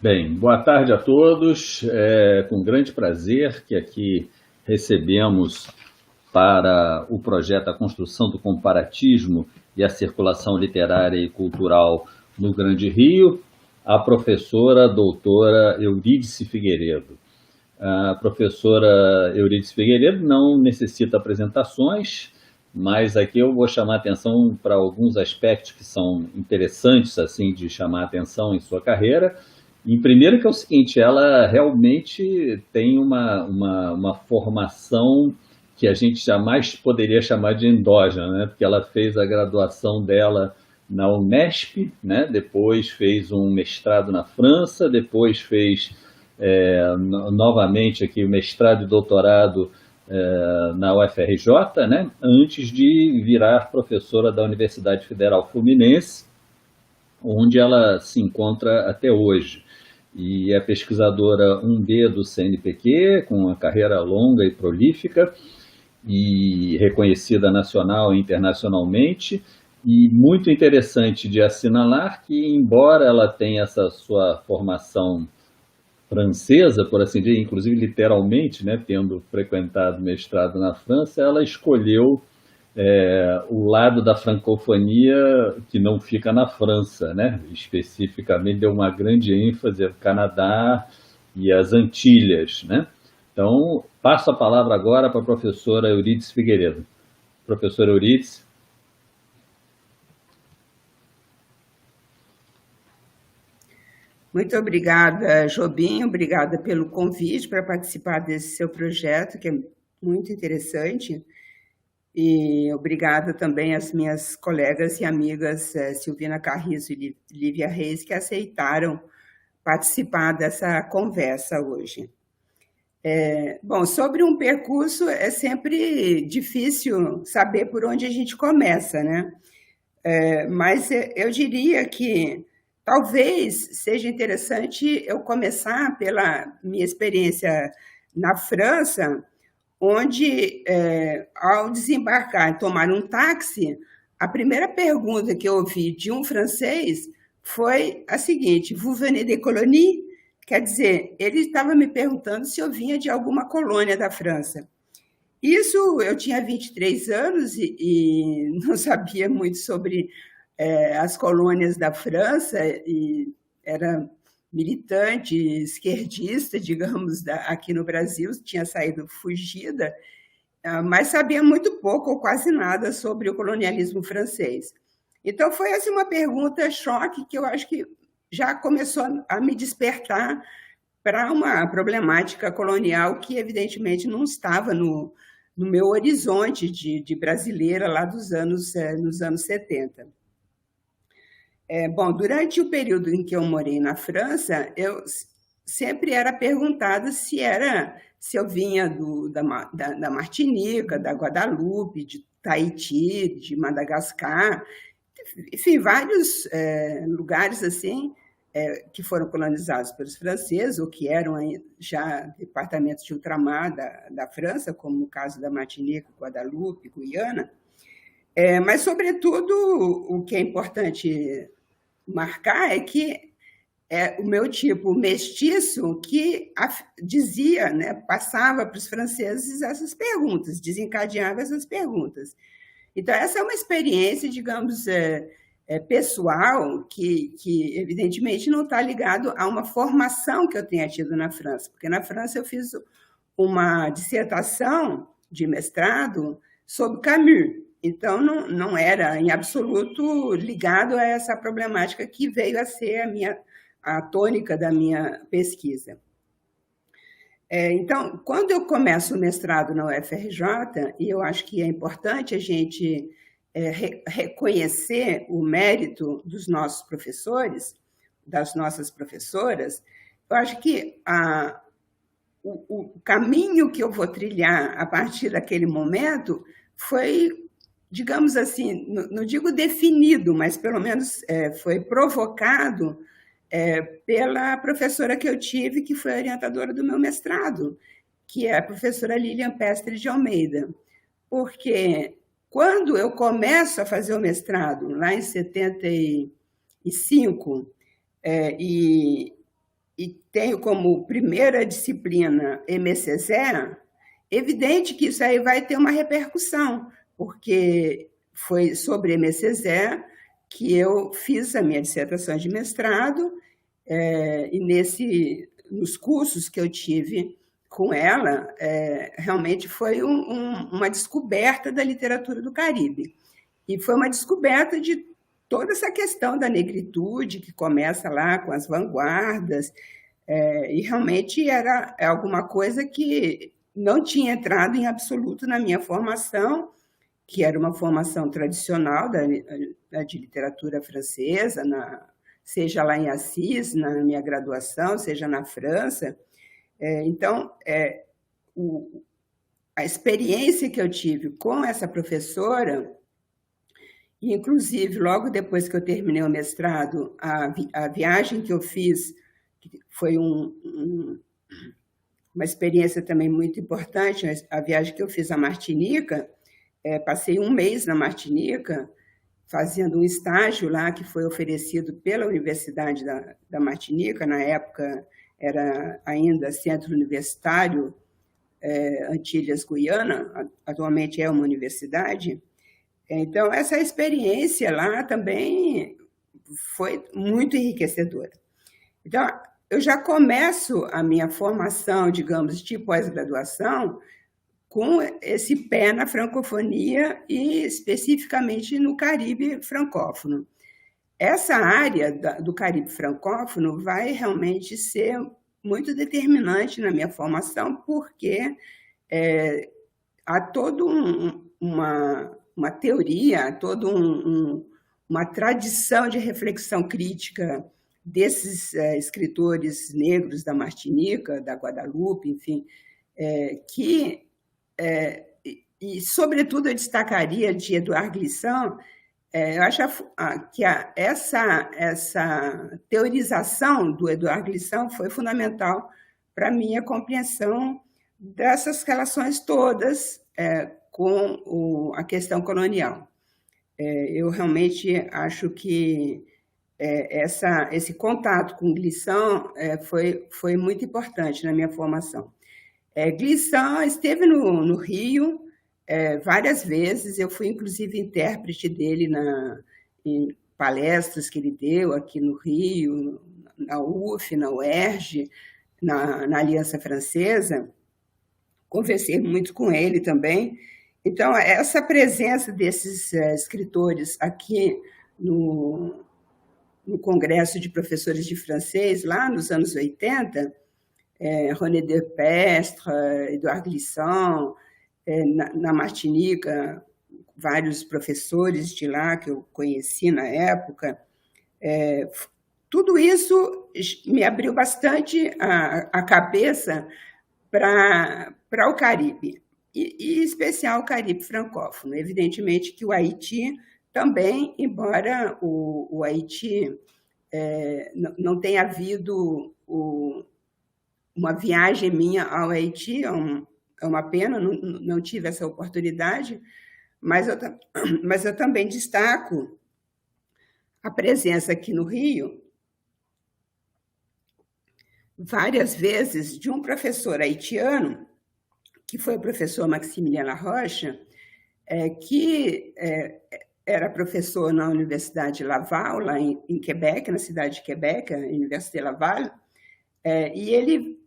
Bem, boa tarde a todos. É com grande prazer que aqui recebemos para o projeto A Construção do Comparatismo e a Circulação Literária e Cultural no Grande Rio, a professora doutora Eurídice Figueiredo. A professora Eurídice Figueiredo não necessita apresentações, mas aqui eu vou chamar a atenção para alguns aspectos que são interessantes assim de chamar a atenção em sua carreira. Em primeiro que é o seguinte, ela realmente tem uma formação que a gente jamais poderia chamar de endógena, né? Porque ela fez a graduação dela na Unesp, né? Depois fez um mestrado na França, depois fez novamente aqui o mestrado e doutorado na UFRJ, né? Antes de virar professora da Universidade Federal Fluminense, onde ela se encontra até hoje. E é pesquisadora 1B do CNPq, com uma carreira longa e prolífica, e reconhecida nacional e internacionalmente, e muito interessante de assinalar que, embora ela tenha essa sua formação francesa, por assim dizer, inclusive literalmente, né, tendo frequentado mestrado na França, ela escolheu o lado da francofonia que não fica na França, né? Especificamente deu uma grande ênfase ao Canadá e às Antilhas, né? Então, passo a palavra agora para a professora Eurídice Figueiredo. Professora Eurídice. Muito obrigada, Jobim, obrigada pelo convite para participar desse seu projeto, que é muito interessante. E obrigada também às minhas colegas e amigas Silvina Carrizo e Lívia Reis, que aceitaram participar dessa conversa hoje. Bom, sobre um percurso é sempre difícil saber por onde a gente começa, né? Mas eu diria que talvez seja interessante eu começar pela minha experiência na França, onde, ao desembarcar e tomar um táxi, a primeira pergunta que eu ouvi de um francês foi a seguinte: Vous venez des colonies? Quer dizer, ele estava me perguntando se eu vinha de alguma colônia da França. Isso, eu tinha 23 anos e não sabia muito sobre as colônias da França, e era militante, esquerdista, digamos, aqui no Brasil, tinha saído fugida, mas sabia muito pouco ou quase nada sobre o colonialismo francês. Então, foi assim, uma pergunta choque que eu acho que já começou a me despertar para uma problemática colonial que, evidentemente, não estava no meu horizonte de brasileira lá nos anos 70. Bom, durante o período em que eu morei na França, eu sempre era perguntada se eu vinha da Martinica, da Guadalupe, de Tahiti, de Madagascar, enfim, vários lugares assim que foram colonizados pelos franceses, ou que eram já departamentos de ultramar da França, como no caso da Martinica, Guadalupe, Guiana. Mas, sobretudo, o que é importante marcar é que o meu tipo mestiço que dizia, né, passava para os franceses essas perguntas, desencadeava essas perguntas. Então, essa é uma experiência, digamos, pessoal, que evidentemente não está ligado a uma formação que eu tenha tido na França, porque na França eu fiz uma dissertação de mestrado sobre Camus. Então, não era em absoluto ligado a essa problemática que veio a ser a tônica da minha pesquisa. Então, quando eu começo o mestrado na UFRJ, e eu acho que é importante a gente reconhecer o mérito dos nossos professores, das nossas professoras, eu acho que o caminho que eu vou trilhar a partir daquele momento foi, digamos assim, não digo definido, mas pelo menos foi provocado pela professora que eu tive, que foi orientadora do meu mestrado, que é a professora Lilian Pestre de Almeida. Porque quando eu começo a fazer o mestrado, lá em 75, e e tenho como primeira disciplina MCZ, evidente que isso aí vai ter uma repercussão, porque foi sobre MCZ que eu fiz a minha dissertação de mestrado, e nos cursos que eu tive com ela, realmente foi uma descoberta da literatura do Caribe. E foi uma descoberta de toda essa questão da negritude, que começa lá com as vanguardas, e realmente era alguma coisa que não tinha entrado em absoluto na minha formação, que era uma formação tradicional de literatura francesa, seja lá em Assis, na minha graduação, seja na França. Então, a experiência que eu tive com essa professora, inclusive, logo depois que eu terminei o mestrado, a viagem que eu fiz foi uma experiência também muito importante, a viagem que eu fiz à Martinica. Passei um mês na Martinica, fazendo um estágio lá que foi oferecido pela Universidade da Martinica, na época era ainda Centro Universitário Antilhas Guiana, atualmente é uma universidade. Então, essa experiência lá também foi muito enriquecedora. Então, eu já começo a minha formação, digamos, de pós-graduação, com esse pé na francofonia e especificamente no Caribe francófono. Essa área do Caribe francófono vai realmente ser muito determinante na minha formação, porque há toda uma teoria, toda uma tradição de reflexão crítica desses escritores negros da Martinica, da Guadalupe, enfim, e, sobretudo, eu destacaria de Édouard Glissant. Eu acho que essa teorização do Édouard Glissant foi fundamental para a minha compreensão dessas relações todas com a questão colonial. Eu realmente acho que esse contato com Glissant foi muito importante na minha formação. Glissant esteve no Rio várias vezes, eu fui inclusive intérprete dele em palestras que ele deu aqui no Rio, na UF, na UERJ, na Aliança Francesa, conversei muito com ele também. Então, essa presença desses escritores aqui no Congresso de Professores de Francês, lá nos anos 80, René Depestre, Édouard Glissant, na Martinica, vários professores de lá que eu conheci na época. Tudo isso me abriu bastante a cabeça para o Caribe, e em especial o Caribe francófono. Evidentemente que o Haiti também, embora o Haiti não tenha havido uma viagem minha ao Haiti, é uma pena, não tive essa oportunidade, mas eu também destaco a presença aqui no Rio, várias vezes, de um professor haitiano, que foi o professor Maximilien Laroche, que era professor na Universidade Laval, lá em Quebec, na cidade de Quebec, a Université Laval, e ele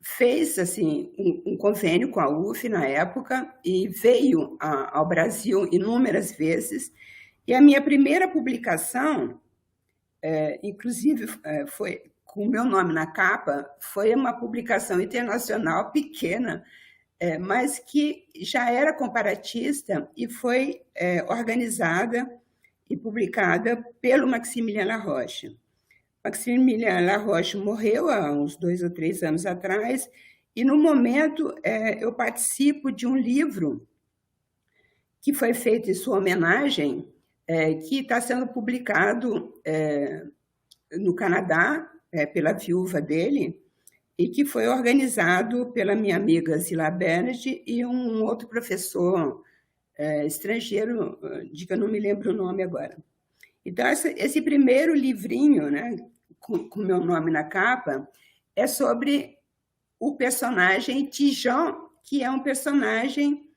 fez assim, um convênio com a UF na época e veio ao Brasil inúmeras vezes. E a minha primeira publicação, inclusive foi com o meu nome na capa, foi uma publicação internacional pequena, mas que já era comparatista e foi organizada e publicada pelo Maximilien Laroche. Maximilien Laroche morreu há uns 2 ou 3 anos atrás, e no momento eu participo de um livro que foi feito em sua homenagem, que está sendo publicado no Canadá, pela viúva dele, e que foi organizado pela minha amiga Zila Bernard e um outro professor estrangeiro, de que eu não me lembro o nome agora. Então, esse primeiro livrinho, né, com meu nome na capa, é sobre o personagem Tijan, que é um personagem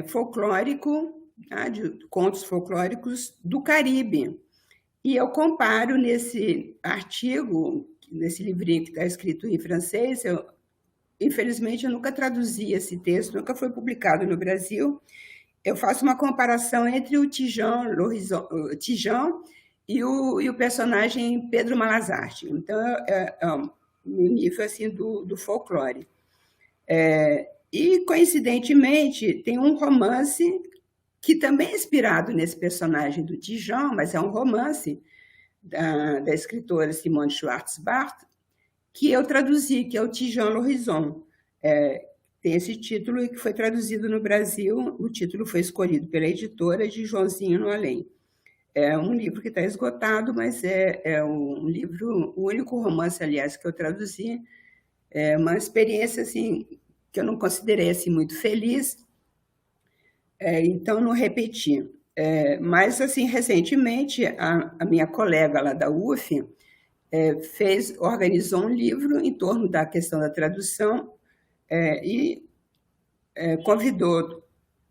folclórico, tá, de contos folclóricos do Caribe. E eu comparo nesse artigo, nesse livrinho que está escrito em francês, infelizmente eu nunca traduzi esse texto, nunca foi publicado no Brasil. Eu faço uma comparação entre o Tijan e o personagem Pedro Malazarte. Então, no nível assim, do folclore. E, coincidentemente, tem um romance que também é inspirado nesse personagem do Tijan, mas é um romance da escritora Simone Schwarz-Barth, que eu traduzi, que é o Tijan l'Horizon. Tem esse título e que foi traduzido no Brasil. O título foi escolhido pela editora de Joãozinho no Além. É um livro que está esgotado, mas é um livro, o único romance, aliás, que eu traduzi. É uma experiência assim, que eu não considerei assim, muito feliz, então não repeti. Mas, assim, recentemente, a minha colega lá da UF organizou um livro em torno da questão da tradução e convidou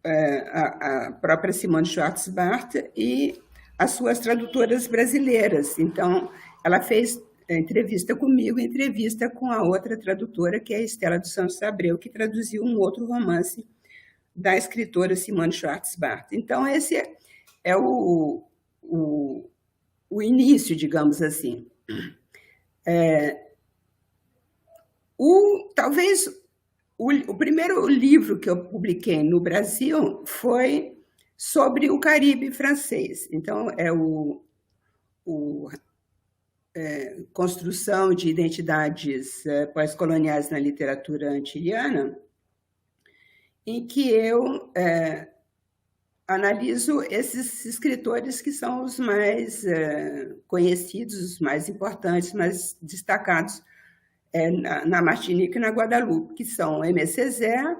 a própria Simone Schwarz-Barth e as suas tradutoras brasileiras. Então, ela fez entrevista comigo, entrevista com a outra tradutora, que é a Estela dos Santos Abreu, que traduziu um outro romance da escritora Simone Schwarz-Barth. Então, esse é o início, digamos assim. Talvez o primeiro livro que eu publiquei no Brasil foi sobre o Caribe francês. Então, Construção de Identidades Pós-Coloniais na Literatura Antiliana, em que eu analiso esses escritores que são os mais conhecidos, os mais importantes, mais destacados na Martinique e na Guadeloupe, que são Aimé Césaire,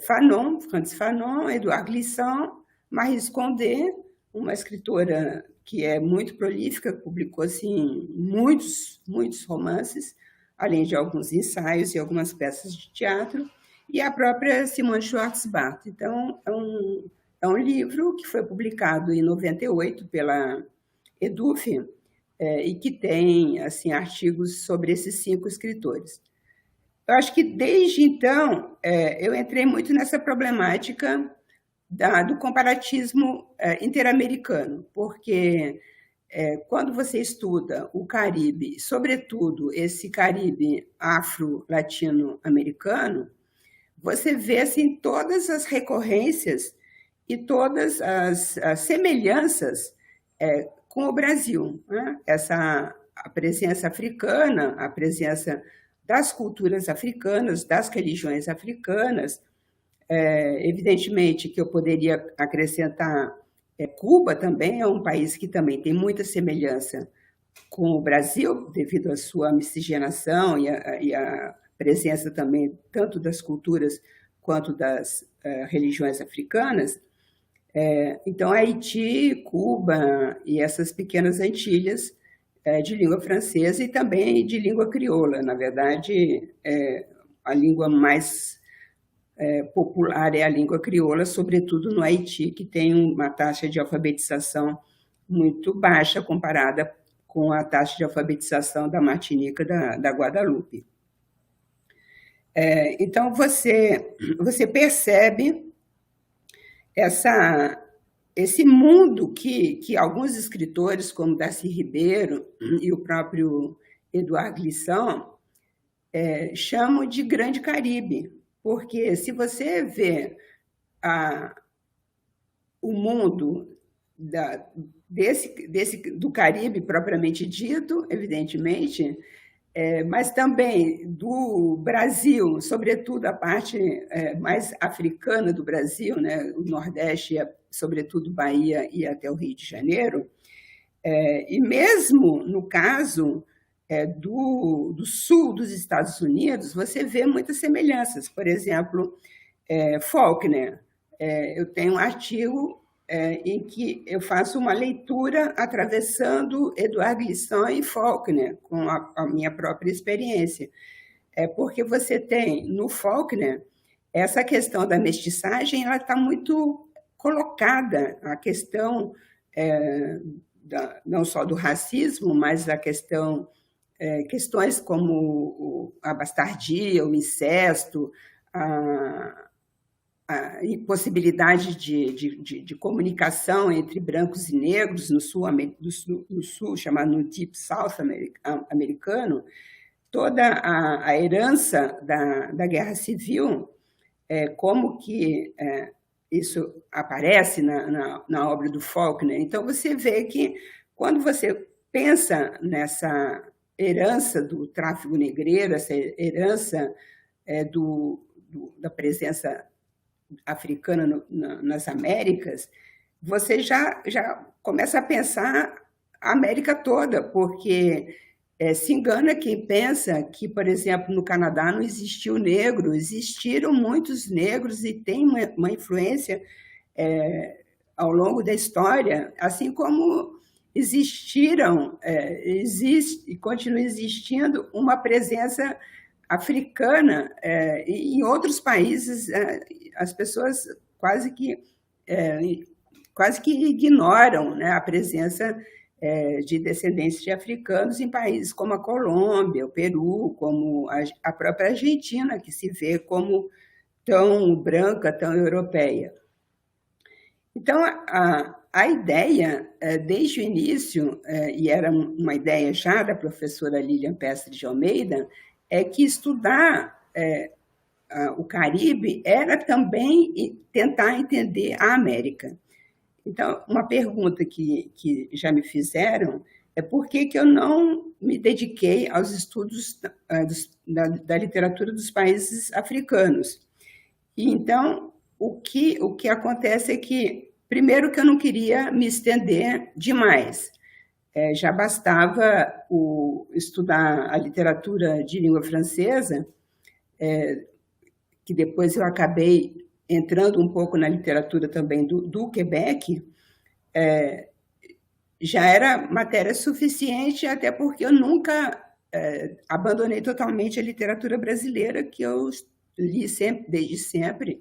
Fanon, Frantz Fanon, Edouard Glissant, Maryse Condé, uma escritora que é muito prolífica, publicou assim, muitos romances, além de alguns ensaios e algumas peças de teatro, e a própria Simone Schwarz-Barth. Então, é um livro que foi publicado em 98 pela EDUF, e que tem assim, artigos sobre esses 5 escritores. Eu acho que, desde então, eu entrei muito nessa problemática do comparatismo interamericano, porque quando você estuda o Caribe, sobretudo esse Caribe afro-latino-americano, você vê assim, todas as recorrências e todas as semelhanças com o Brasil, né? A presença africana, a presença das culturas africanas, das religiões africanas. Evidentemente que eu poderia acrescentar Cuba também, é um país que também tem muita semelhança com o Brasil, devido à sua miscigenação e a presença também tanto das culturas quanto das religiões africanas. Então, Haiti, Cuba e essas pequenas Antilhas de língua francesa e também de língua crioula. Na verdade, a língua mais popular é a língua crioula, sobretudo no Haiti, que tem uma taxa de alfabetização muito baixa comparada com a taxa de alfabetização da Martinica, da Guadalupe. Então, você percebe esse mundo que alguns escritores, como Darcy Ribeiro e o próprio Edouard Glissant, chamam de Grande Caribe, porque se você vê o mundo do Caribe propriamente dito, evidentemente, mas também do Brasil, sobretudo a parte mais africana do Brasil, né? O Nordeste, sobretudo Bahia e até o Rio de Janeiro, e mesmo no caso do sul dos Estados Unidos, você vê muitas semelhanças. Por exemplo, Faulkner. Eu tenho um artigo em que eu faço uma leitura atravessando Eduardo Glissant e Faulkner, com a minha própria experiência. Porque você tem, no Faulkner, essa questão da mestiçagem, ela está muito colocada, a questão não só do racismo, mas a questões como a bastardia, o incesto, a impossibilidade de comunicação entre brancos e negros no sul, chamado no Deep South americano, toda a herança da Guerra Civil, como que isso aparece na obra do Faulkner. Então, você vê que, quando você pensa nessa herança do tráfico negreiro, essa herança da presença africana nas Américas, você já começa a pensar a América toda, porque se engana quem pensa que, por exemplo, no Canadá não existiu negro. Existiram muitos negros e tem uma influência ao longo da história, assim como existiram, existe e continua existindo uma presença africana. Em outros países, as pessoas quase que ignoram, né, a presença de descendentes de africanos em países como a Colômbia, o Peru, como a própria Argentina, que se vê como tão branca, tão europeia. Então, a ideia, desde o início, e era uma ideia já da professora Lilian Pestre de Almeida, é que estudar o Caribe era também tentar entender a América. Então, uma pergunta que já me fizeram é por que eu não me dediquei aos estudos da literatura dos países africanos. E, então, o que acontece é que, primeiro, que eu não queria me estender demais. Já bastava estudar a literatura de língua francesa, que depois eu acabei entrando um pouco na literatura também do Quebec, já era matéria suficiente, até porque eu nunca abandonei totalmente a literatura brasileira, que eu li sempre,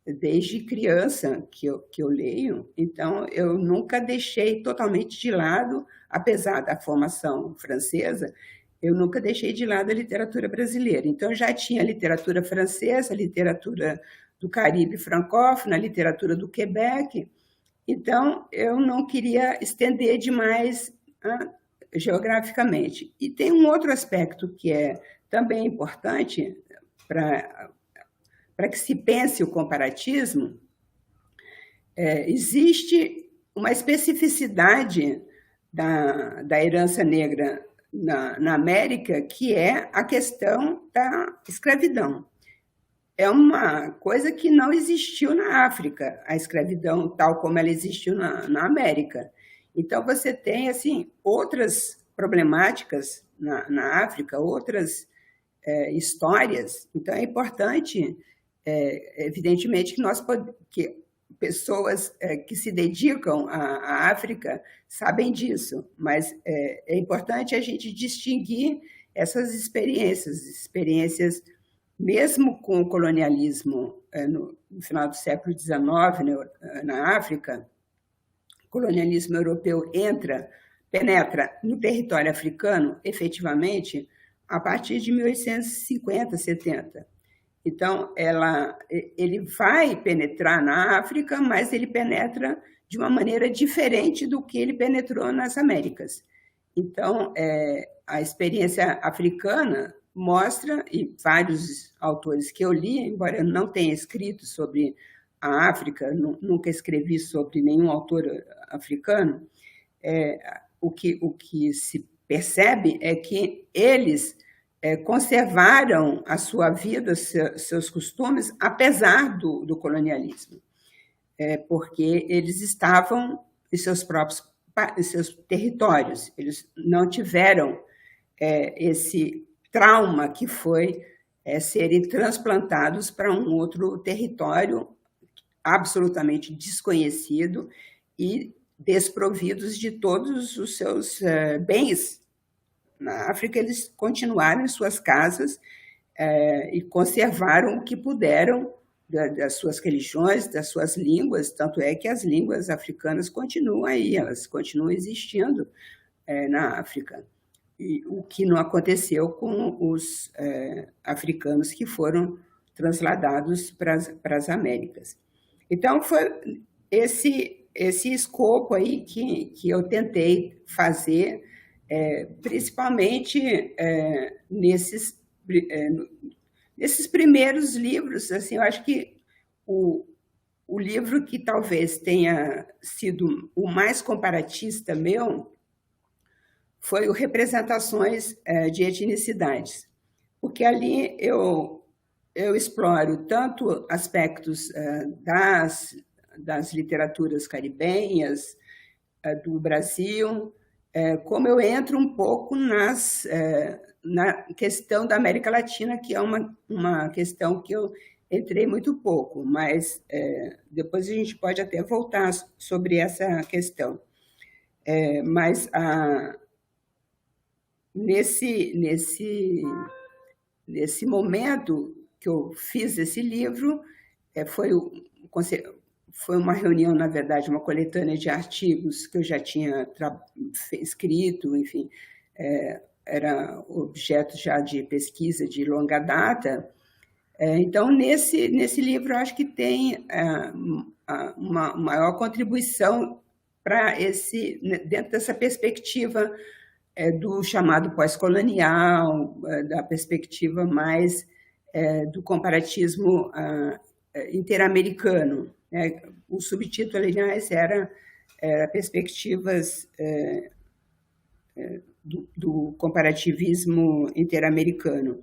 desde criança que eu leio. Então, eu nunca deixei totalmente de lado, apesar da formação francesa, eu nunca deixei de lado a literatura brasileira. Então, eu já tinha literatura francesa, literatura do Caribe francófono, a literatura do Quebec. Então, eu não queria estender demais geograficamente. E tem um outro aspecto que é também importante para que se pense o comparatismo. Existe uma especificidade da herança negra na América, que é a questão da escravidão. É uma coisa que não existiu na África, a escravidão tal como ela existiu na América. Então, você tem assim, outras problemáticas na África, outras histórias. Então, é importante, evidentemente, que pessoas que se dedicam à África sabem disso, mas é importante a gente distinguir essas experiências mesmo com o colonialismo no final do século XIX, na África. O colonialismo europeu penetra no território africano, efetivamente, a partir de 1850, 70. Então, ele vai penetrar na África, mas ele penetra de uma maneira diferente do que ele penetrou nas Américas. Então, a experiência africana mostra, e vários autores que eu li, embora eu não tenha escrito sobre a África, nunca escrevi sobre nenhum autor africano, o que se percebe é que eles conservaram a sua vida, seus costumes, apesar do colonialismo, porque eles estavam em seus territórios, eles não tiveram esse trauma que foi serem transplantados para um outro território absolutamente desconhecido e desprovidos de todos os seus bens. Na África, eles continuaram em suas casas e conservaram o que puderam das suas religiões, das suas línguas, tanto é que as línguas africanas continuam aí, elas continuam existindo na África. E o que não aconteceu com os africanos que foram transladados para as Américas. Então, foi esse escopo aí que eu tentei fazer, principalmente nesses primeiros livros. Assim, eu acho que o livro que talvez tenha sido o mais comparatista meu foi o Representações de Etnicidades, porque ali eu exploro tanto aspectos das literaturas caribenhas, do Brasil, como eu entro um pouco na questão da América Latina, que é uma questão que eu entrei muito pouco, mas depois a gente pode até voltar sobre essa questão. Mas nesse momento que eu fiz esse livro, foi uma reunião, na verdade, uma coletânea de artigos que eu já tinha escrito, enfim, era objeto já de pesquisa de longa data. Então, nesse livro, eu acho que tem uma maior contribuição para dentro dessa perspectiva do chamado pós-colonial, da perspectiva mais do comparatismo interamericano. O subtítulo, aliás, era Perspectivas do Comparativismo Interamericano.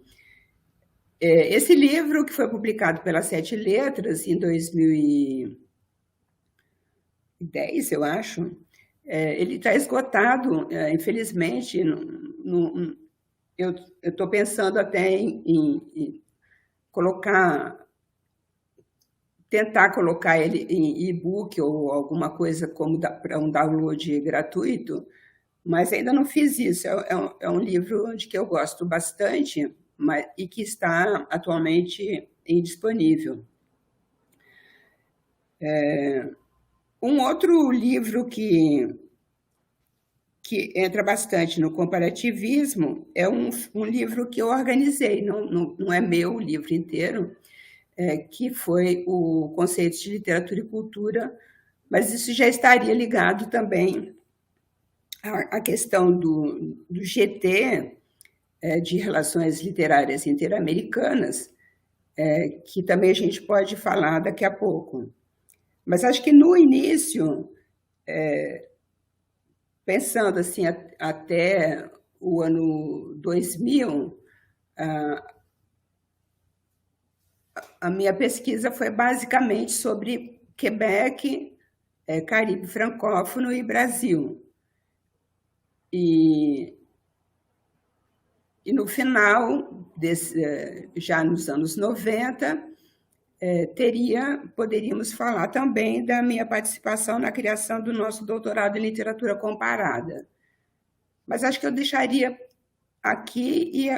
Esse livro, que foi publicado pela Sete Letras em 2010, eu acho, ele está esgotado, infelizmente. Eu estou pensando até em tentar colocar ele em e-book ou alguma coisa como para um download gratuito, mas ainda não fiz isso. É um livro de que eu gosto bastante, e que está atualmente indisponível. Um outro livro que entra bastante no comparativismo é um livro que eu organizei, não é meu o livro inteiro, que foi o Conceitos de Literatura e Cultura, mas isso já estaria ligado também à questão do GT, de Relações Literárias Interamericanas, que também a gente pode falar daqui a pouco. Mas acho que no início, pensando assim, até o ano 2000, a minha pesquisa foi basicamente sobre Quebec, Caribe francófono e Brasil. E no final, já nos anos 90, poderíamos falar também da minha participação na criação do nosso doutorado em literatura comparada. Mas acho que eu deixaria aqui e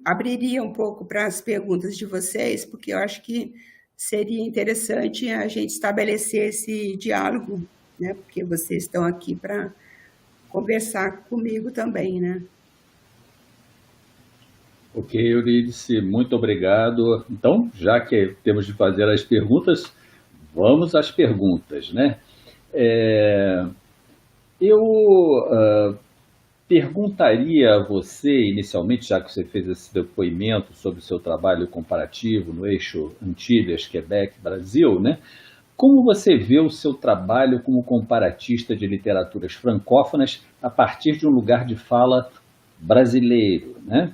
abriria um pouco para as perguntas de vocês, porque eu acho que seria interessante a gente estabelecer esse diálogo, né? Porque vocês estão aqui para conversar comigo também, né? Ok, Eurídice, muito obrigado. Então, já que temos de fazer as perguntas, vamos às perguntas, né? Eu perguntaria a você, inicialmente, já que você fez esse depoimento sobre o seu trabalho comparativo no eixo Antilhas, Quebec, Brasil, né? Como você vê o seu trabalho como comparatista de literaturas francófonas a partir de um lugar de fala brasileiro, né?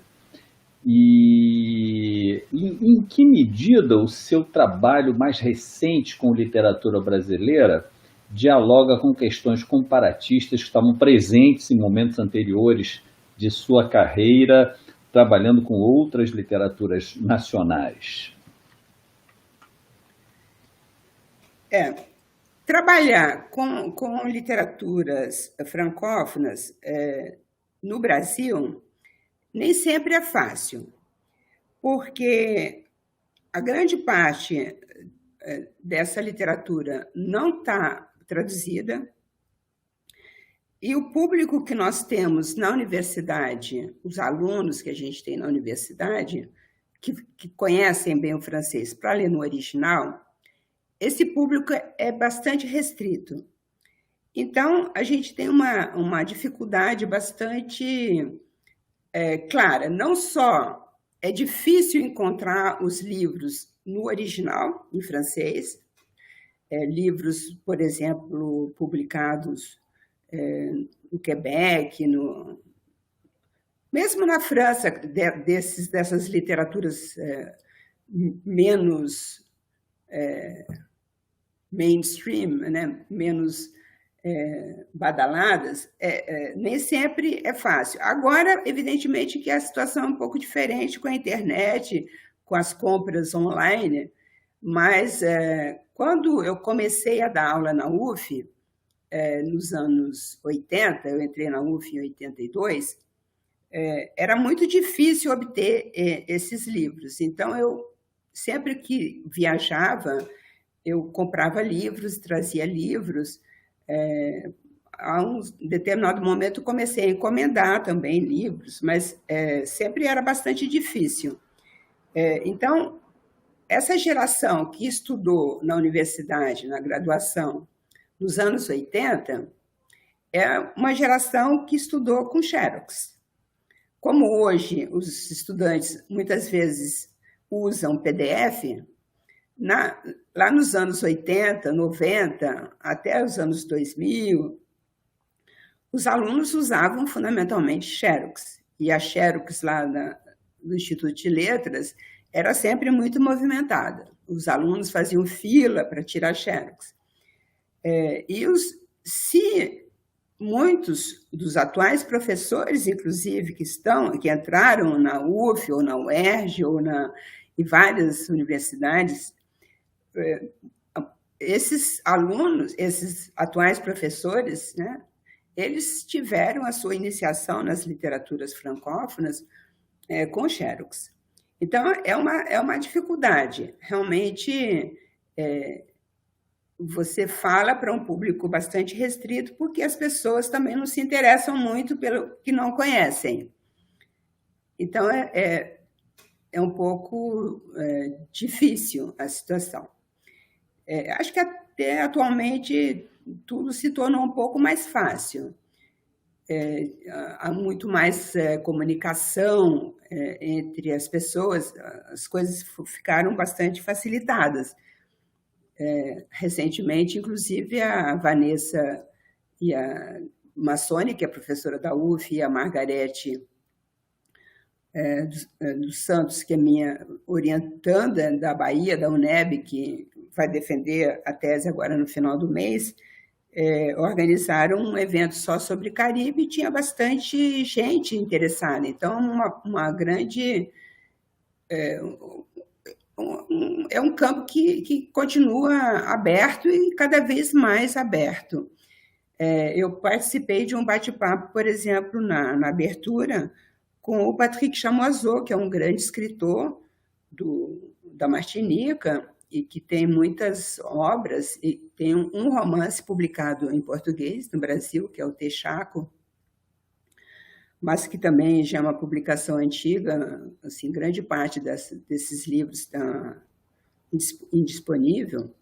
E em que medida o seu trabalho mais recente com literatura brasileira dialoga com questões comparatistas que estavam presentes em momentos anteriores de sua carreira, trabalhando com outras literaturas nacionais? Trabalhar com literaturas francófonas no Brasil nem sempre é fácil, porque a grande parte dessa literatura não está traduzida, e o público que nós temos na universidade, os alunos que a gente tem na universidade, que conhecem bem o francês para ler no original, esse público é bastante restrito. Então, a gente tem uma dificuldade bastante clara. Não só é difícil encontrar os livros no original, em francês, livros, por exemplo, publicados no Quebec, mesmo na França, dessas literaturas menos mainstream, né? Menos badaladas, nem sempre é fácil. Agora, evidentemente, que a situação é um pouco diferente com a internet, com as compras online, mas quando eu comecei a dar aula na UF, nos anos 80, eu entrei na UF em 82, era muito difícil obter esses livros. Então, eu sempre que viajava, eu comprava livros, trazia livros. A um determinado momento, comecei a encomendar também livros, mas sempre era bastante difícil. Então, essa geração que estudou na universidade, na graduação, nos anos 80, é uma geração que estudou com Xerox. Como hoje os estudantes muitas vezes usam PDF, lá nos anos 80, 90, até os anos 2000, os alunos usavam fundamentalmente Xerox. E a Xerox lá no Instituto de Letras era sempre muito movimentada. Os alunos faziam fila para tirar Xerox. Se muitos dos atuais professores, inclusive, que entraram na UF, ou na UERJ, ou em várias universidades, esses alunos, esses atuais professores, né, eles tiveram a sua iniciação nas literaturas francófonas com Xerox. Então, é uma dificuldade. Realmente, você fala para um público bastante restrito, porque as pessoas também não se interessam muito pelo que não conhecem. Então, é um pouco difícil a situação. Acho que até atualmente tudo se tornou um pouco mais fácil. Há muito mais comunicação entre as pessoas, as coisas ficaram bastante facilitadas. Recentemente, inclusive, a Vanessa e a Massoni, que é professora da UF, e a Margarete dos Santos, que é minha orientanda da Bahia, da UNEB, que vai defender a tese agora no final do mês, organizaram um evento só sobre Caribe e tinha bastante gente interessada. Então, uma grande... É um campo que continua aberto e cada vez mais aberto. Eu participei de um bate-papo, por exemplo, na abertura, com o Patrick Chamoiseau, que é um grande escritor da Martinica e que tem muitas obras, e tem um romance publicado em português no Brasil, que é o Texaco, mas que também já é uma publicação antiga, assim, grande parte desses livros está indisponível.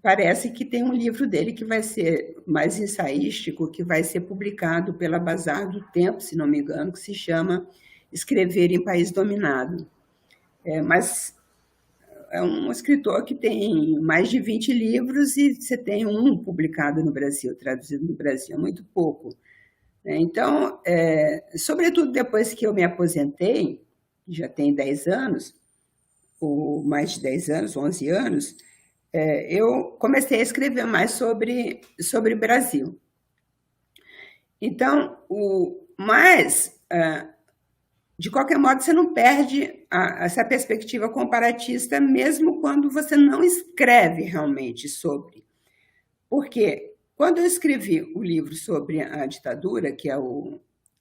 Parece que tem um livro dele que vai ser mais ensaístico, que vai ser publicado pela Bazar do Tempo, se não me engano, que se chama Escrever em País Dominado. Mas é um escritor que tem mais de 20 livros e você tem um publicado no Brasil, traduzido no Brasil, é muito pouco. Então, sobretudo depois que eu me aposentei, já tem 10 anos, ou mais de 10 anos, 11 anos, eu comecei a escrever mais sobre o Brasil. Então, mas, de qualquer modo, você não perde essa perspectiva comparatista, mesmo quando você não escreve realmente sobre. Porque quando eu escrevi o livro sobre a ditadura, que é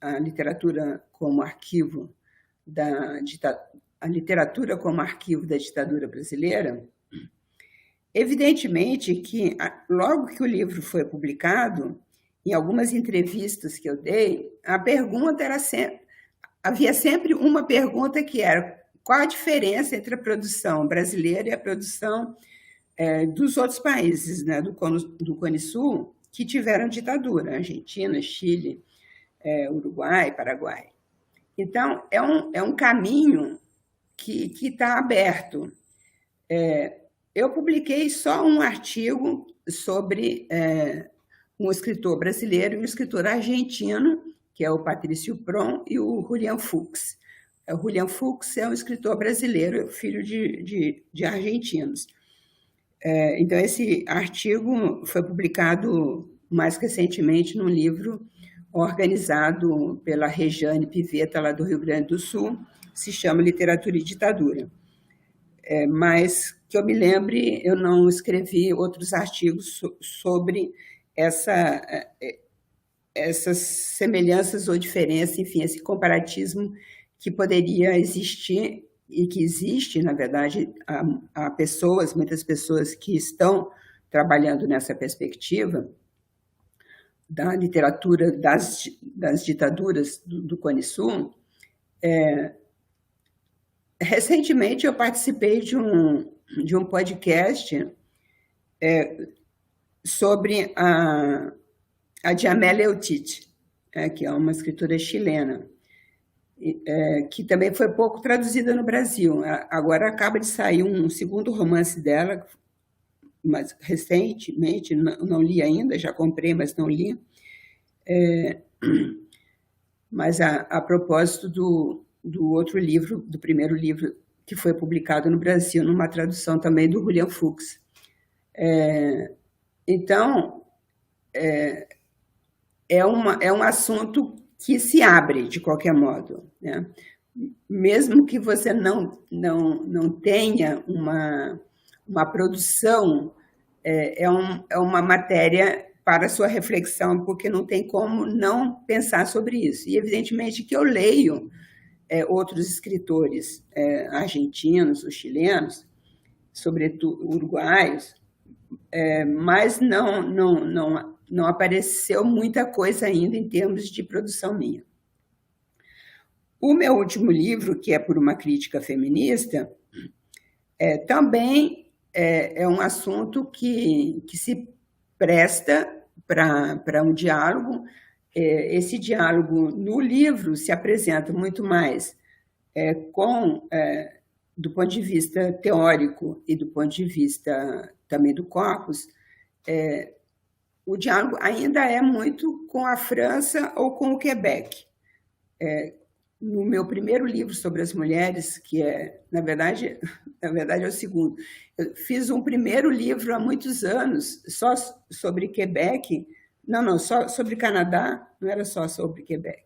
a literatura como arquivo a literatura como arquivo da ditadura brasileira, evidentemente que logo que o livro foi publicado, em algumas entrevistas que eu dei, a pergunta era havia sempre uma pergunta que era: qual a diferença entre a produção brasileira e a produção dos outros países, né, do Cone Sul, que tiveram ditadura, Argentina, Chile, Uruguai, Paraguai. Então, é um caminho que está aberto. Eu publiquei só um artigo sobre um escritor brasileiro e um escritor argentino, que é o Patrício Pron e o Julián Fuchs. O Julián Fuchs é um escritor brasileiro, filho de argentinos. Então, esse artigo foi publicado mais recentemente num livro organizado pela Regiane Pivetta, lá do Rio Grande do Sul, se chama Literatura e Ditadura. Mas, que eu me lembre, eu não escrevi outros artigos sobre essas semelhanças ou diferenças, enfim, esse comparatismo que poderia existir e que existe, na verdade, há pessoas, muitas pessoas que estão trabalhando nessa perspectiva da literatura das ditaduras do Cone Sul. Recentemente, eu participei de um podcast sobre a Diamélia Eutite, que é uma escritora chilena, que também foi pouco traduzida no Brasil. Agora acaba de sair um segundo romance dela, mas recentemente, não li ainda, já comprei, mas não li. Mas a propósito do outro livro, do primeiro livro que foi publicado no Brasil, numa tradução também do Julián Fuchs. Então, é um assunto que se abre, de qualquer modo, né? Mesmo que você não tenha uma produção, é uma matéria para sua reflexão, porque não tem como não pensar sobre isso. E, evidentemente, que eu leio outros escritores argentinos ou chilenos, sobretudo uruguaios, mas não apareceu muita coisa ainda em termos de produção minha. O meu último livro, que é Por uma Crítica Feminista, também é um assunto que se presta para um diálogo. Esse diálogo no livro se apresenta muito mais do ponto de vista teórico e do ponto de vista também do corpus. O diálogo ainda é muito com a França ou com o Quebec. No meu primeiro livro sobre as mulheres, que na verdade é o segundo, eu fiz um primeiro livro há muitos anos só sobre Quebec, só sobre Canadá, não era só sobre Quebec,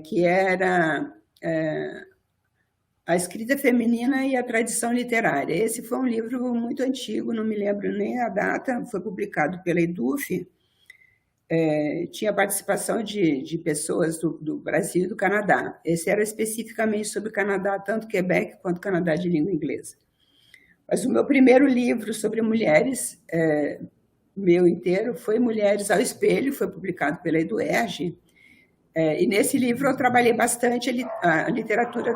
que era A Escrita Feminina e a Tradição Literária. Esse foi um livro muito antigo, não me lembro nem a data, foi publicado pela EDUF, tinha participação de pessoas do Brasil e do Canadá. Esse era especificamente sobre o Canadá, tanto Quebec quanto Canadá de língua inglesa. Mas o meu primeiro livro sobre mulheres, meu inteiro, foi Mulheres ao Espelho, foi publicado pela EduERJ, e nesse livro eu trabalhei bastante a literatura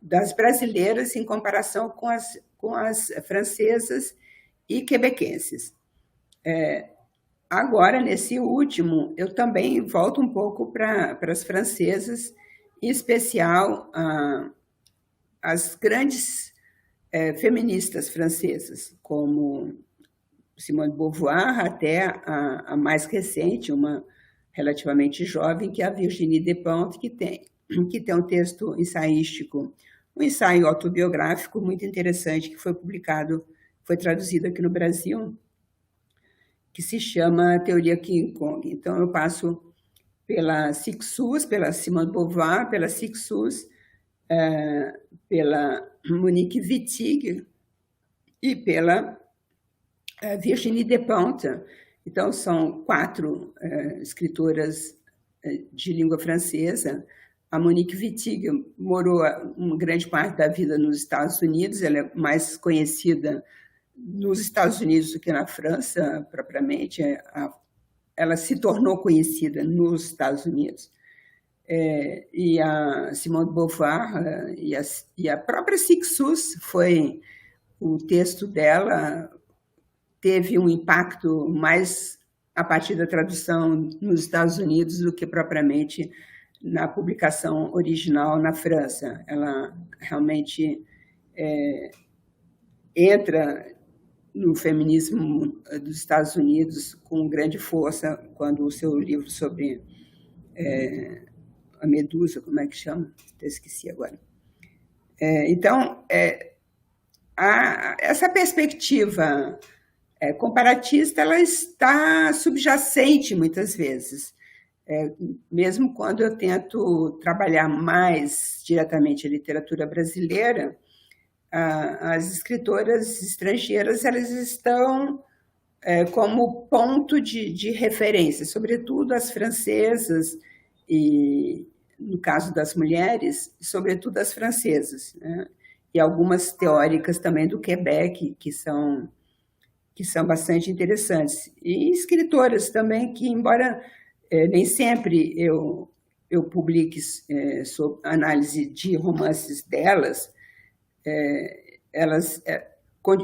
das brasileiras em comparação com as francesas e quebequenses. Agora, nesse último, eu também volto um pouco para as francesas, em especial as grandes feministas francesas, como Simone de Beauvoir, até a mais recente, uma relativamente jovem, que é a Virginie Despentes, que tem um texto ensaístico, um ensaio autobiográfico muito interessante, que foi traduzido aqui no Brasil, que se chama Teoria King Kong. Então, eu passo pela Cixous, pela Simone de Beauvoir, pela Cixous, pela Monique Wittig e pela Virginie Despentes. Então, são 4 escritoras de língua francesa. A Monique Wittig morou uma grande parte da vida nos Estados Unidos, ela é mais conhecida nos Estados Unidos do que na França, propriamente. Ela se tornou conhecida nos Estados Unidos. E a Simone de Beauvoir e a própria Cixous, o texto dela teve um impacto mais a partir da tradução nos Estados Unidos do que propriamente na publicação original na França. Ela realmente entra no feminismo dos Estados Unidos com grande força quando o seu livro sobre a Medusa, como é que chama? Esqueci agora. Então, essa perspectiva comparatista, ela está subjacente muitas vezes. Mesmo quando eu tento trabalhar mais diretamente a literatura brasileira, as escritoras estrangeiras, elas estão como ponto de referência, sobretudo as francesas, e no caso das mulheres, sobretudo as francesas, né? E algumas teóricas também do Quebec, que são bastante interessantes. E escritoras também que, embora nem sempre eu publique sobre análise de romances delas,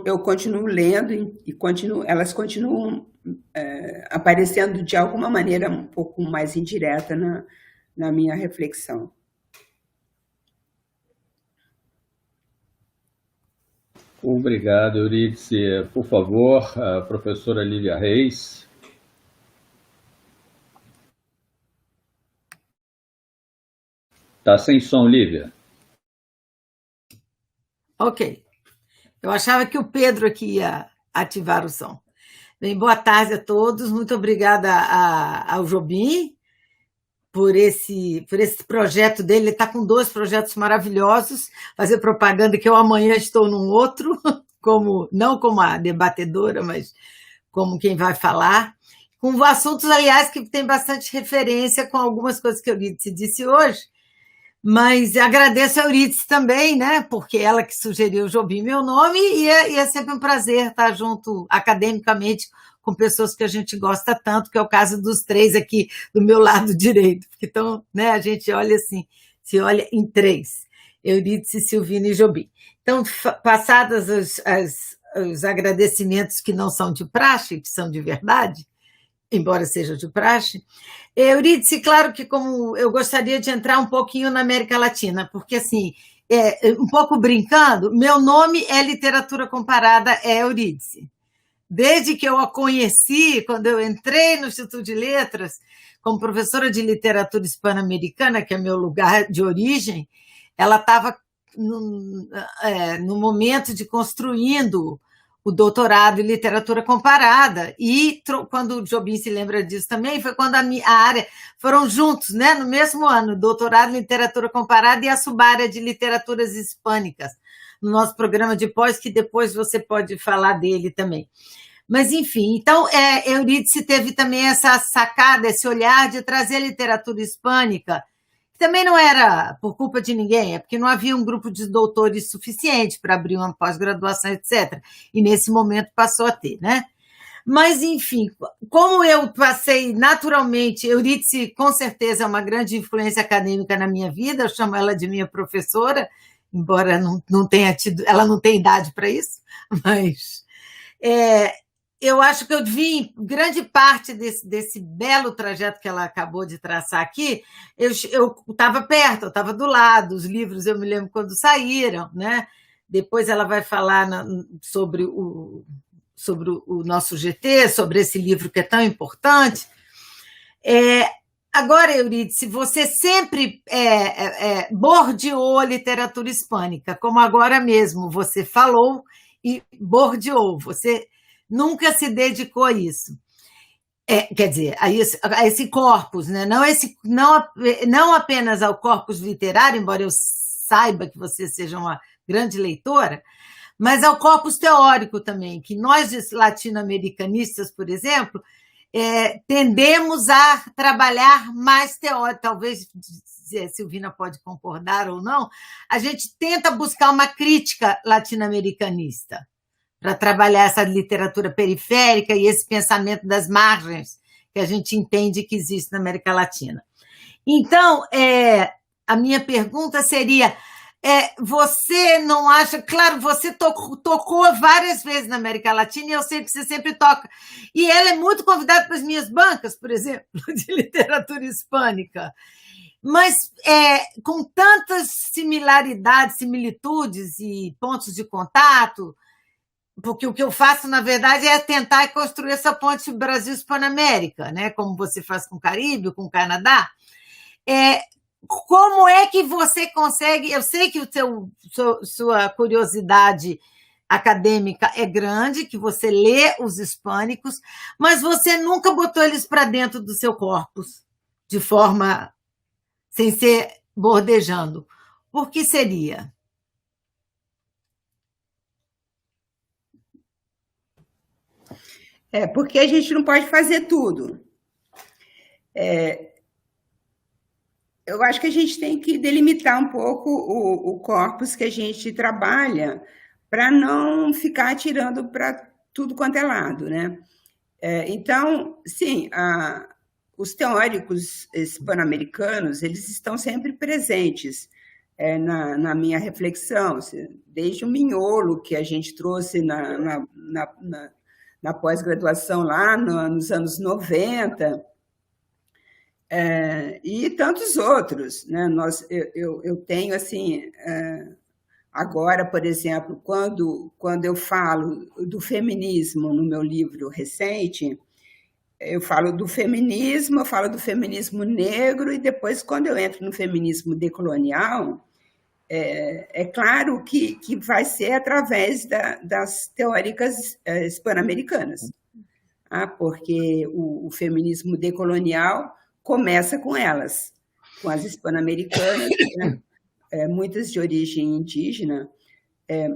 eu continuo lendo e elas continuam aparecendo de alguma maneira um pouco mais indireta na minha reflexão. Obrigado, Eurídice. Por favor, a professora Lívia Reis. Está sem som, Lívia. Ok. Eu achava que o Pedro aqui ia ativar o som. Bem, boa tarde a todos. Muito obrigada ao Jobim por esse projeto dele. Ele está com 2 projetos maravilhosos. Fazer propaganda que eu amanhã estou num outro, não como a debatedora, mas como quem vai falar. Com assuntos, aliás, que tem bastante referência com algumas coisas que a Eurídice disse hoje. Mas agradeço a Eurídice também, né? Porque ela que sugeriu o Jobim, meu nome, e é sempre um prazer estar junto academicamente com pessoas que a gente gosta tanto, que é o caso dos 3 aqui do meu lado direito. Então, né, a gente olha assim, se olha em 3, Eurídice, Silvina e Jobim. Então, passados os agradecimentos que não são de praxe, que são de verdade, embora seja de praxe, Eurídice, claro que como eu gostaria de entrar um pouquinho na América Latina, porque assim, um pouco brincando, meu nome é literatura comparada, é Eurídice. Desde que eu a conheci, quando eu entrei no Instituto de Letras, como professora de literatura hispano-americana, que é meu lugar de origem, ela estava no momento de construindo o doutorado em literatura comparada, e quando o Jobim se lembra disso também, foi quando a área, foram juntos, né, no mesmo ano, doutorado em literatura comparada e a subárea de literaturas hispânicas, no nosso programa de pós, que depois você pode falar dele também. Mas, enfim, então, Eurídice teve também essa sacada, esse olhar de trazer a literatura hispânica, que também não era por culpa de ninguém, é porque não havia um grupo de doutores suficiente para abrir uma pós-graduação, etc. E, nesse momento, passou a ter, né? Mas, enfim, como eu passei naturalmente, Eurídice, com certeza, é uma grande influência acadêmica na minha vida, eu chamo ela de minha professora, embora não tenha tido, ela não tem idade para isso, mas eu acho que eu vi grande parte desse belo trajeto que ela acabou de traçar aqui, eu estava perto, eu estava do lado, os livros eu me lembro quando saíram, né? Depois ela vai falar sobre o nosso GT, sobre esse livro que é tão importante. Agora, Eurídice, você sempre bordeou a literatura hispânica, como agora mesmo você falou e bordeou, você nunca se dedicou a isso. Quer dizer, a esse corpus, né? Não apenas ao corpus literário, embora eu saiba que você seja uma grande leitora, mas ao corpus teórico também, que nós, latino-americanistas, por exemplo, tendemos a trabalhar mais teórico, talvez a Silvina pode concordar ou não, a gente tenta buscar uma crítica latino-americanista para trabalhar essa literatura periférica e esse pensamento das margens que a gente entende que existe na América Latina. Então, a minha pergunta seria, você não acha... Claro, você tocou várias vezes na América Latina e eu sei que você sempre toca. E ela é muito convidada para as minhas bancas, por exemplo, de literatura hispânica. Mas com tantas similaridades, similitudes e pontos de contato, porque o que eu faço, na verdade, é tentar construir essa ponte Brasil-Hispano-América, né? Como você faz com o Caribe, com o Canadá. Como é que você consegue... Eu sei que sua curiosidade acadêmica é grande, que você lê os hispânicos, mas você nunca botou eles para dentro do seu corpus, de forma... sem ser bordejando. Por que seria? Porque a gente não pode fazer tudo. Eu acho que a gente tem que delimitar um pouco o corpus que a gente trabalha para não ficar atirando para tudo quanto é lado, né? Então, sim, os teóricos hispano-americanos, eles estão sempre presentes na minha reflexão, desde o miolo que a gente trouxe na pós-graduação lá nos anos 90, e tantos outros, né? Eu tenho, assim, agora, por exemplo, quando eu falo do feminismo no meu livro recente, eu falo do feminismo, eu falo do feminismo negro, e depois, quando eu entro no feminismo decolonial, é claro que vai ser através das teóricas hispano-americanas, porque o feminismo decolonial começa com elas, com as hispano-americanas, né? Muitas de origem indígena,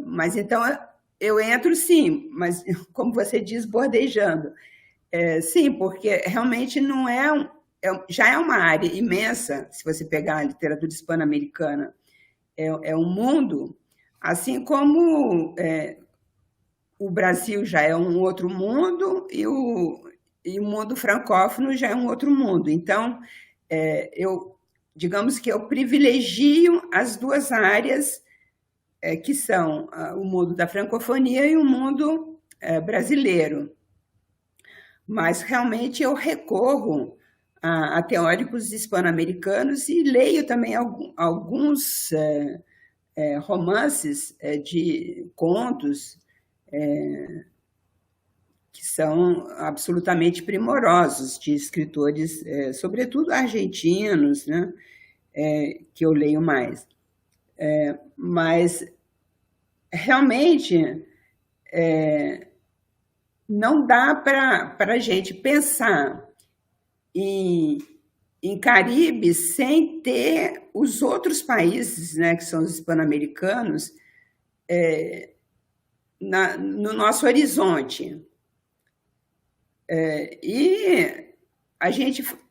mas então eu entro, sim, mas, como você diz, bordejando. Sim, porque realmente não já é uma área imensa, se você pegar a literatura hispano-americana. É um mundo, assim como o Brasil já é um outro mundo e o mundo francófono já é um outro mundo. Então, digamos que eu privilegio as duas áreas, que são o mundo da francofonia e o mundo brasileiro. Mas, realmente, eu recorro a teóricos hispano-americanos e leio também alguns romances de contos que são absolutamente primorosos, de escritores, sobretudo argentinos, né? Que eu leio mais. Mas, realmente, não dá para a gente pensar em Caribe sem ter os outros países, né, que são os hispano-americanos, no nosso horizonte. E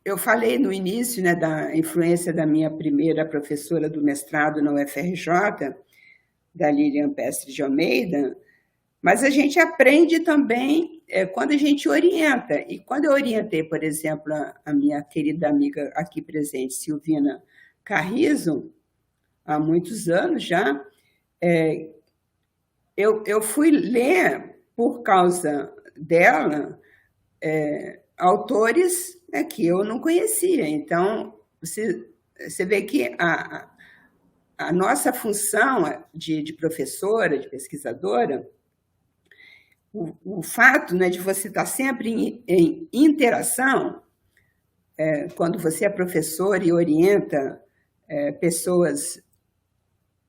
eu falei no início, né, da influência da minha primeira professora do mestrado na UFRJ, da Lilian Pestre de Almeida, mas a gente aprende também quando a gente orienta. E quando eu orientei, por exemplo, a minha querida amiga aqui presente, Silvina Carrizo, há muitos anos já, eu fui ler, por causa dela, autores, né, que eu não conhecia. Então, você vê que a nossa função de professora, de pesquisadora, o fato, né, de você estar sempre em interação, quando você é professor e orienta pessoas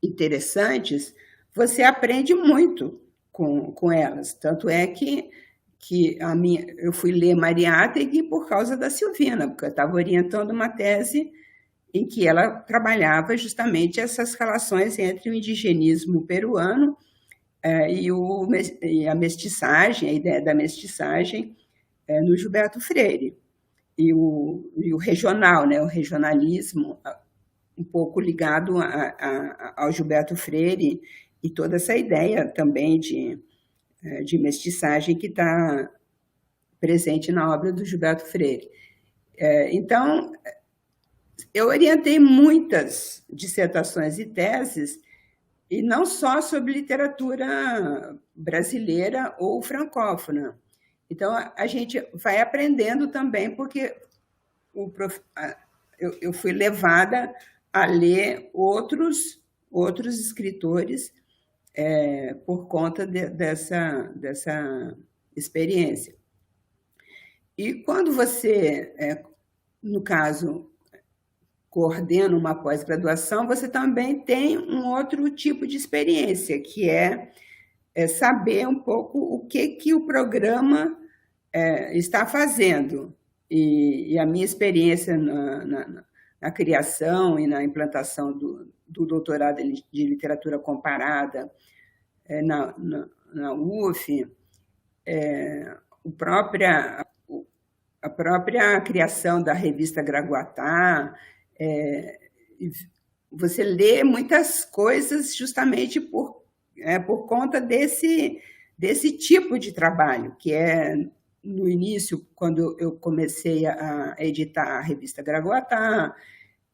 interessantes, você aprende muito com elas. Tanto é que que eu fui ler Mariátegui por causa da Silvina, porque eu estava orientando uma tese em que ela trabalhava justamente essas relações entre o indigenismo peruano e a mestiçagem, a ideia da mestiçagem no Gilberto Freire. E o regional, né, o regionalismo, um pouco ligado ao Gilberto Freire, e toda essa ideia também de mestiçagem que está presente na obra do Gilberto Freire. Então, eu orientei muitas dissertações e teses, e não só sobre literatura brasileira ou francófona. Então, a gente vai aprendendo também, porque eu fui levada a ler outros escritores por conta dessa experiência. E quando você, no caso, coordena uma pós-graduação, você também tem um outro tipo de experiência, que é saber um pouco o que o programa está fazendo. E a minha experiência na criação e na implantação do doutorado de literatura comparada na UF, a própria criação da revista Gragoatá, você lê muitas coisas justamente por conta desse tipo de trabalho, que é, no início, quando eu comecei a editar a revista Gragoatá,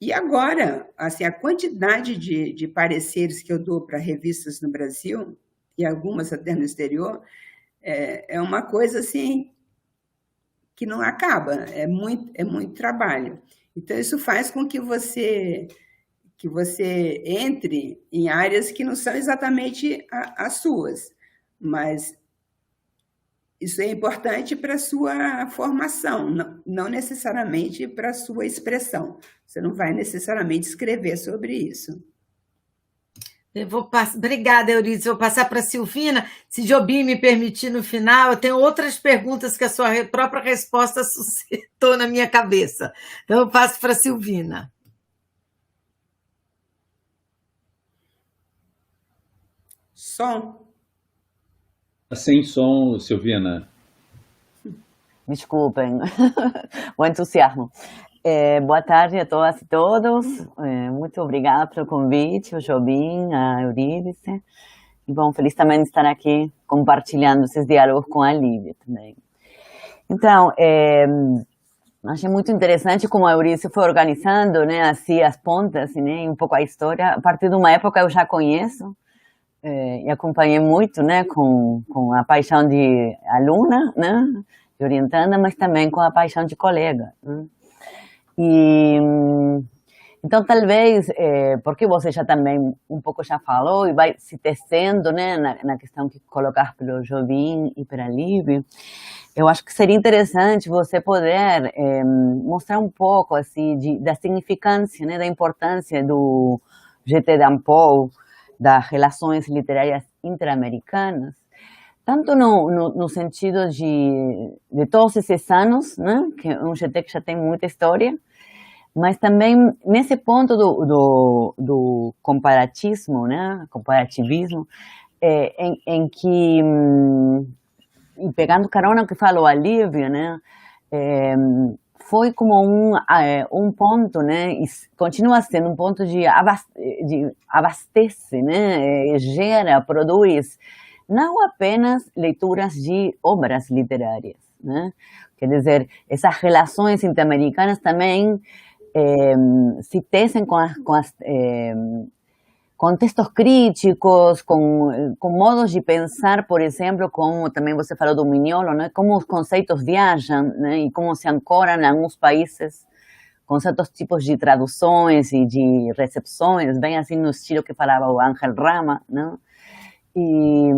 e agora, assim, a quantidade de pareceres que eu dou para revistas no Brasil, e algumas até no exterior, é uma coisa assim que não acaba, é muito trabalho. Então, isso faz com que você entre em áreas que não são exatamente as suas, mas isso é importante para a sua formação, não necessariamente para a sua expressão. Você não vai necessariamente escrever sobre isso. Obrigada, Eurídice. Vou passar para a Silvina. Se Jobim me permitir, no final, eu tenho outras perguntas que a sua própria resposta suscitou na minha cabeça. Então, eu passo para a Silvina. Som. Sem som, Silvina. Desculpem, o entusiasmo. Boa tarde a todas e todos. Muito obrigada pelo convite, o Jobim, a Eurídice. E, bom, feliz também de estar aqui compartilhando esses diálogos com a Lívia também. Então, achei muito interessante como a Eurídice foi organizando, né, assim, as pontas, né, um pouco a história. A partir de uma época eu já conheço, e acompanhei muito, né, com a paixão de aluna, né, de orientanda, mas também com a paixão de colega, né? E então talvez porque você já também um pouco já falou e vai se tecendo, né, na questão que colocar pelo Jobim e pela Lívia, eu acho que seria interessante você poder mostrar um pouco assim da significância, né, da importância do G.T. Dampou, das relações literárias interamericanas, tanto no sentido de todos esses anos, né, que é um GT que já tem muita história, mas também nesse ponto do comparativismo, né, em que, e pegando carona o que falou a Lívia, né, foi como um ponto, né, e continua sendo um ponto de abastece, né, gera, produz, não apenas leituras de obras literárias, né? Quer dizer, essas relações interamericanas também se tecem com textos críticos, com modos de pensar, por exemplo, como também você falou do Mignolo, né? Como os conceitos viajam, né? E como se ancoram em alguns países com certos tipos de traduções e de recepções, bem assim no estilo que falava o Ángel Rama, né? E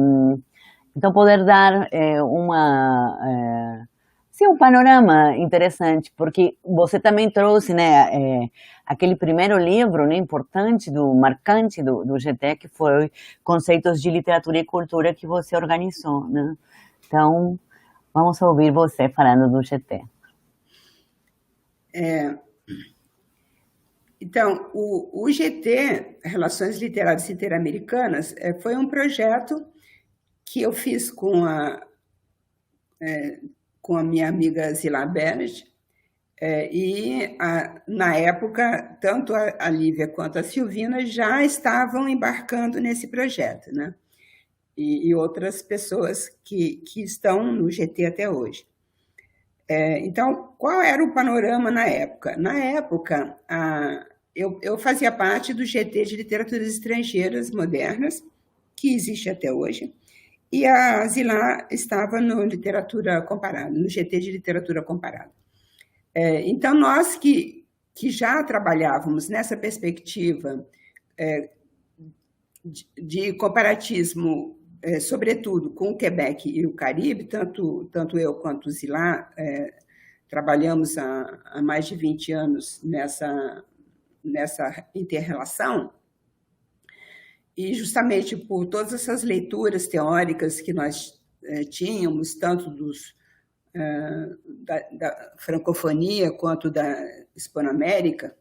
então poder dar um panorama interessante, porque você também trouxe, né, aquele primeiro livro, né, importante, marcante do GT, que foi Conceitos de Literatura e Cultura, que você organizou, né? Então, Vamos ouvir você falando do GT. Então, o GT, Relações Literárias Interamericanas, foi um projeto que eu fiz com a minha amiga Zila Bennett, na época, tanto a Lívia quanto a Silvina já estavam embarcando nesse projeto, né? E outras pessoas que estão no GT até hoje. Então, qual era o panorama na época? Na época, eu fazia parte do GT de Literaturas Estrangeiras Modernas, que existe até hoje, e a Zila estava no Literatura Comparada, no GT de Literatura Comparada. Então, nós que já trabalhávamos nessa perspectiva de comparatismo, sobretudo com o Quebec e o Caribe, tanto eu quanto o Zila trabalhamos há mais de 20 anos nessa inter-relação, e justamente por todas essas leituras teóricas que nós tínhamos, tanto da francofonia quanto da Hispanoamérica,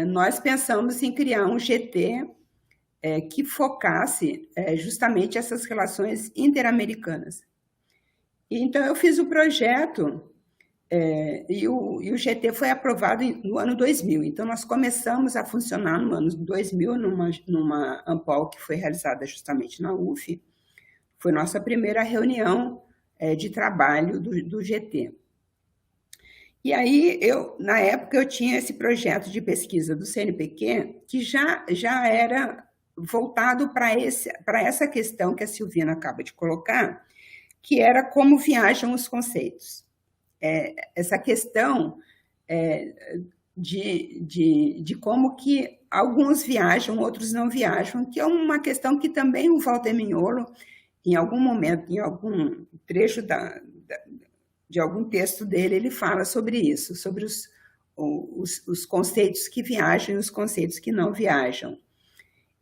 nós pensamos em criar um GT que focasse justamente essas relações interamericanas. Então, eu fiz o projeto e o GT foi aprovado no ano 2000. Então, nós começamos a funcionar no ano 2000 numa Ampol que foi realizada justamente na UF. Foi nossa primeira reunião de trabalho do GT. E aí, na época, eu tinha esse projeto de pesquisa do CNPq que já era voltado para essa questão que a Silvina acaba de colocar, que era como viajam os conceitos. Essa questão de como que alguns viajam, outros não viajam, que é uma questão que também o Walter Mignolo, em algum momento, em algum trecho de algum texto dele, ele fala sobre isso, sobre os conceitos que viajam e os conceitos que não viajam.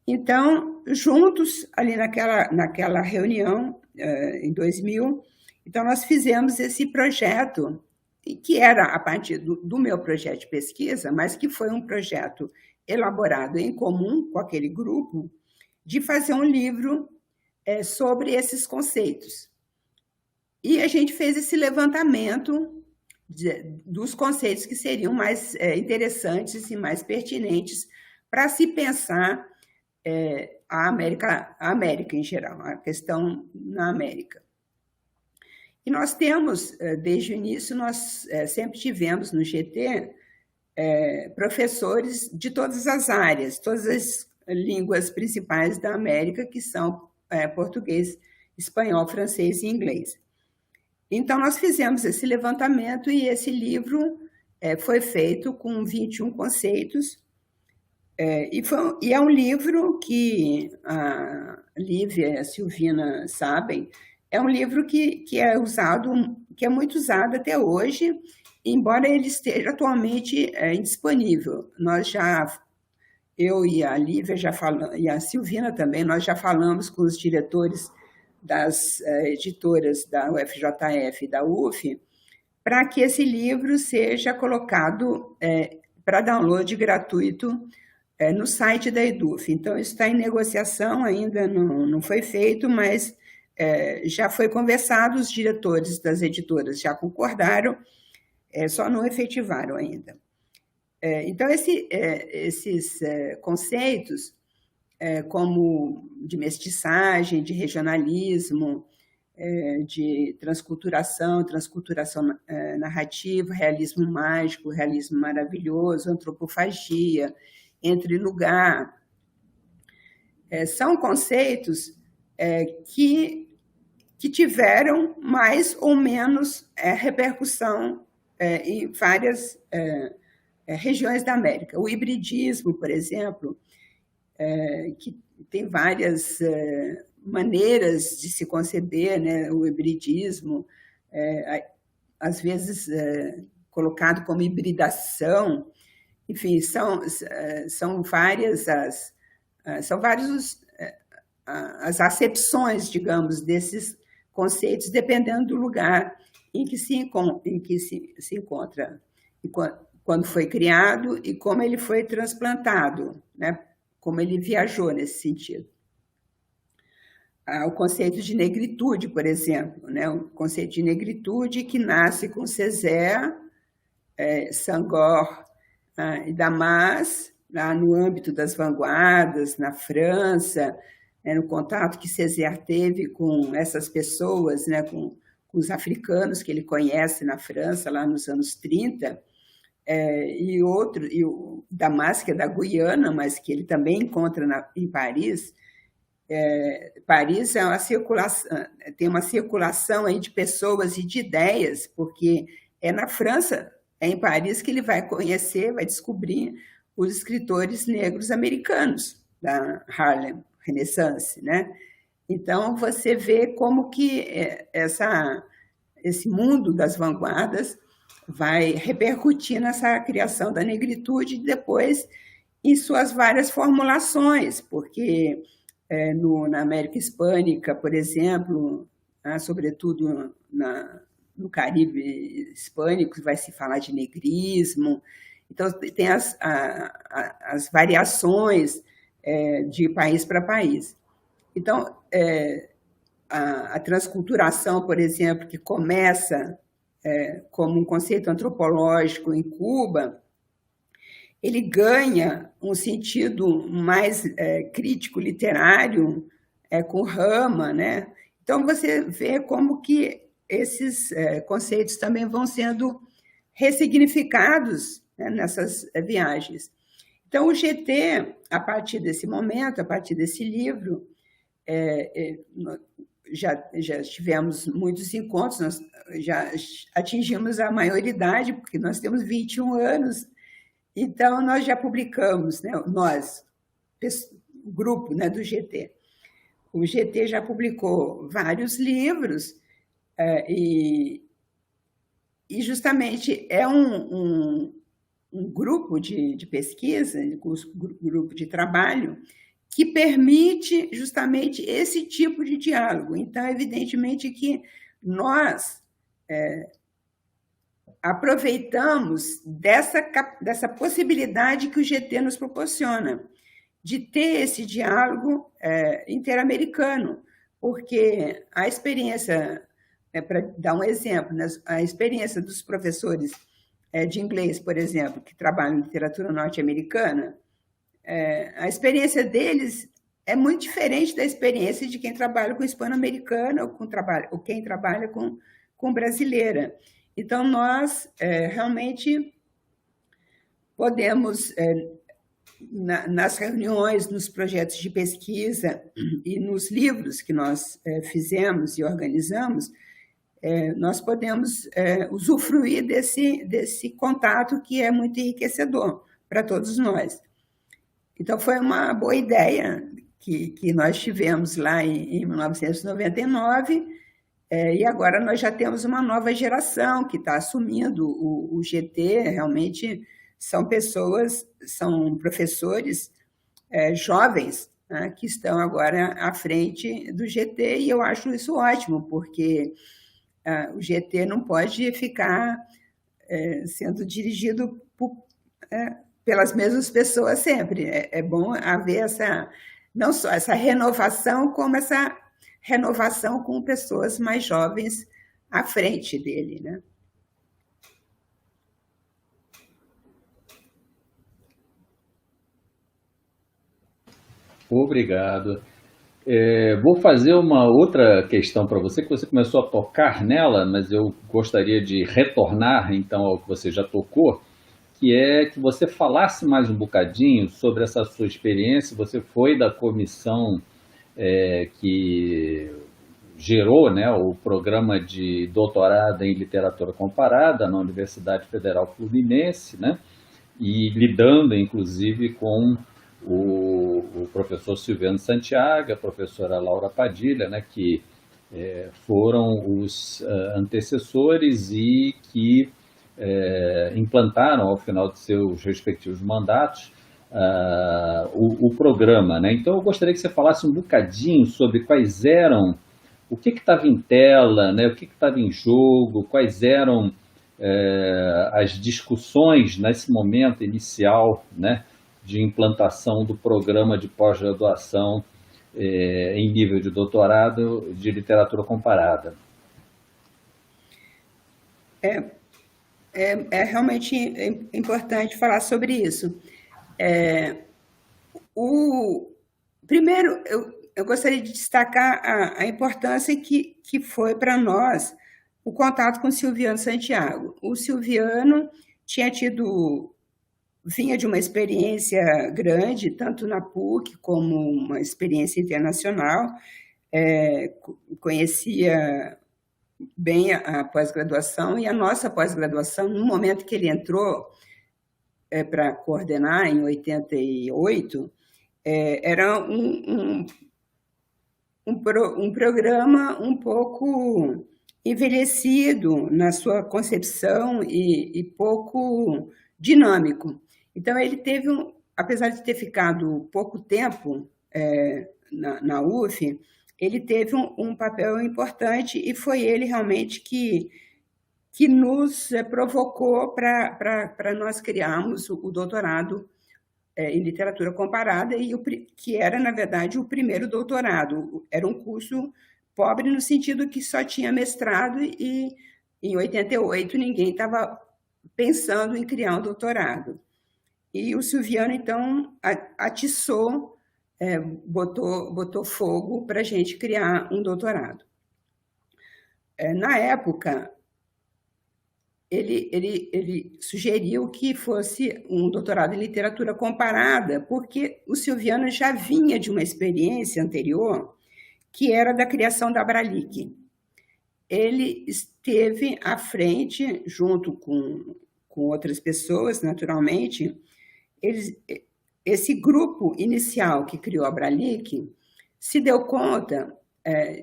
Então, juntos, ali naquela reunião, em 2000, então nós fizemos esse projeto, que era a partir do meu projeto de pesquisa, mas que foi um projeto elaborado em comum com aquele grupo, de fazer um livro sobre esses conceitos. E a gente fez esse levantamento dos conceitos que seriam mais interessantes e mais pertinentes para se pensar a América em geral, a questão na América. E nós temos, desde o início, nós sempre tivemos no GT professores de todas as áreas, todas as línguas principais da América, que são português, espanhol, francês e inglês. Então, nós fizemos esse levantamento e esse livro foi feito com 21 conceitos, e é um livro que a Lívia e a Silvina sabem, é um livro que é muito usado até hoje, embora ele esteja atualmente indisponível. Eu e a Lívia e a Silvina também, nós já falamos com os diretores das editoras da UFJF e da UF, para que esse livro seja colocado para download gratuito no site da EDUF. Então, isso está em negociação, ainda não foi feito, mas já foi conversado, os diretores das editoras já concordaram, só não efetivaram ainda. Então, esses conceitos, como de mestiçagem, de regionalismo, de transculturação narrativa, realismo mágico, realismo maravilhoso, antropofagia, entre lugar, são conceitos que tiveram mais ou menos repercussão em várias regiões da América. O hibridismo, por exemplo, que tem várias maneiras de se conceber, né? O hibridismo, às vezes colocado como hibridação, enfim, são várias as acepções, digamos, desses conceitos dependendo do lugar em que se encontra, quando foi criado e como ele foi transplantado, né? Como ele viajou nesse sentido. O conceito de negritude, por exemplo, né? O conceito de negritude que nasce com Césaire, Senghor e Damas, lá no âmbito das vanguardas, na França, no contato que Césaire teve com essas pessoas, né? Com os africanos que ele conhece na França, lá nos anos 30, e o Damas, que é da Guiana, mas que ele também encontra em Paris. Paris é tem uma circulação aí de pessoas e de ideias, porque é na França, é em Paris que ele vai conhecer, vai descobrir os escritores negros americanos da Harlem Renaissance, né? Então, você vê como que esse mundo das vanguardas vai repercutir nessa criação da negritude depois em suas várias formulações, porque na América Hispânica, por exemplo, sobretudo no Caribe hispânico, vai se falar de negrismo. Então, tem as variações de país para país. Então, a transculturação, por exemplo, que começa como um conceito antropológico em Cuba, ele ganha um sentido mais crítico literário com Rama, né? Então, você vê como que esses conceitos também vão sendo ressignificados, né, nessas viagens. Então, o GT, a partir desse momento, a partir desse livro, já tivemos muitos encontros, nós já atingimos a maioridade, porque nós temos 21 anos, então nós já publicamos, né, o grupo, né, do GT. O GT já publicou vários livros e justamente é um grupo de pesquisa, um grupo de trabalho, que permite justamente esse tipo de diálogo. Então, evidentemente que nós aproveitamos dessa possibilidade que o GT nos proporciona, de ter esse diálogo interamericano, porque a experiência, para dar um exemplo, né, a experiência dos professores de inglês, por exemplo, que trabalham em literatura norte-americana, a experiência deles é muito diferente da experiência de quem trabalha com hispano-americana ou quem trabalha com brasileira. Então, nós realmente podemos, nas reuniões, nos projetos de pesquisa e nos livros que nós fizemos e organizamos, nós podemos usufruir desse contato que é muito enriquecedor para todos nós. Então, foi uma boa ideia que nós tivemos lá em 1999, e agora nós já temos uma nova geração que está assumindo o GT. Realmente são professores jovens, né, que estão agora à frente do GT, e eu acho isso ótimo, porque o GT não pode ficar sendo dirigido pelas mesmas pessoas sempre. É bom haver não só essa renovação, como essa renovação com pessoas mais jovens à frente dele, né? Obrigado. Vou fazer uma outra questão para você, que você começou a tocar nela, mas eu gostaria de retornar, então, ao que você já tocou, que é que você falasse mais um bocadinho sobre essa sua experiência. Você foi da comissão que gerou, né, o programa de doutorado em literatura comparada na Universidade Federal Fluminense, né, e lidando, inclusive, com o professor Silviano Santiago, a professora Laura Padilha, né, que foram os antecessores e que implantaram, ao final de seus respectivos mandatos, o programa, né? Então, eu gostaria que você falasse um bocadinho sobre quais eram o que estava em tela, né? O que estava em jogo, quais eram as discussões nesse momento inicial, né, de implantação do programa de pós-graduação em nível de doutorado de literatura comparada. É realmente importante falar sobre isso. Primeiro, eu gostaria de destacar a importância que foi para nós o contato com o Silviano Santiago. O Silviano vinha de uma experiência grande, tanto na PUC como uma experiência internacional, conhecia bem a pós-graduação, e a nossa pós-graduação, no momento que ele entrou para coordenar, em 88, era um programa um pouco envelhecido na sua concepção e pouco dinâmico. Então, ele teve, apesar de ter ficado pouco tempo na UF, ele teve um papel importante, e foi ele realmente que nos provocou para nós criarmos o doutorado em literatura comparada, que era, na verdade, o primeiro doutorado. Era um curso pobre no sentido que só tinha mestrado, e em 88 ninguém estava pensando em criar um doutorado. E o Silviano, então, atiçou, botou fogo para a gente criar um doutorado. Na época, ele sugeriu que fosse um doutorado em literatura comparada, porque o Silviano já vinha de uma experiência anterior, que era da criação da Abralic. Ele esteve à frente, junto com outras pessoas, naturalmente. Esse grupo inicial que criou a Abralic se deu conta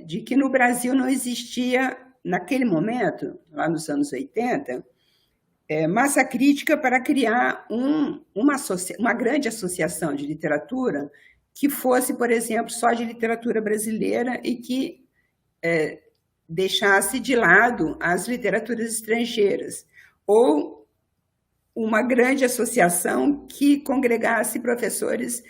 de que no Brasil não existia, naquele momento, lá nos anos 80, massa crítica para criar uma grande associação de literatura que fosse, por exemplo, só de literatura brasileira e que deixasse de lado as literaturas estrangeiras, ou uma grande associação que congregasse professores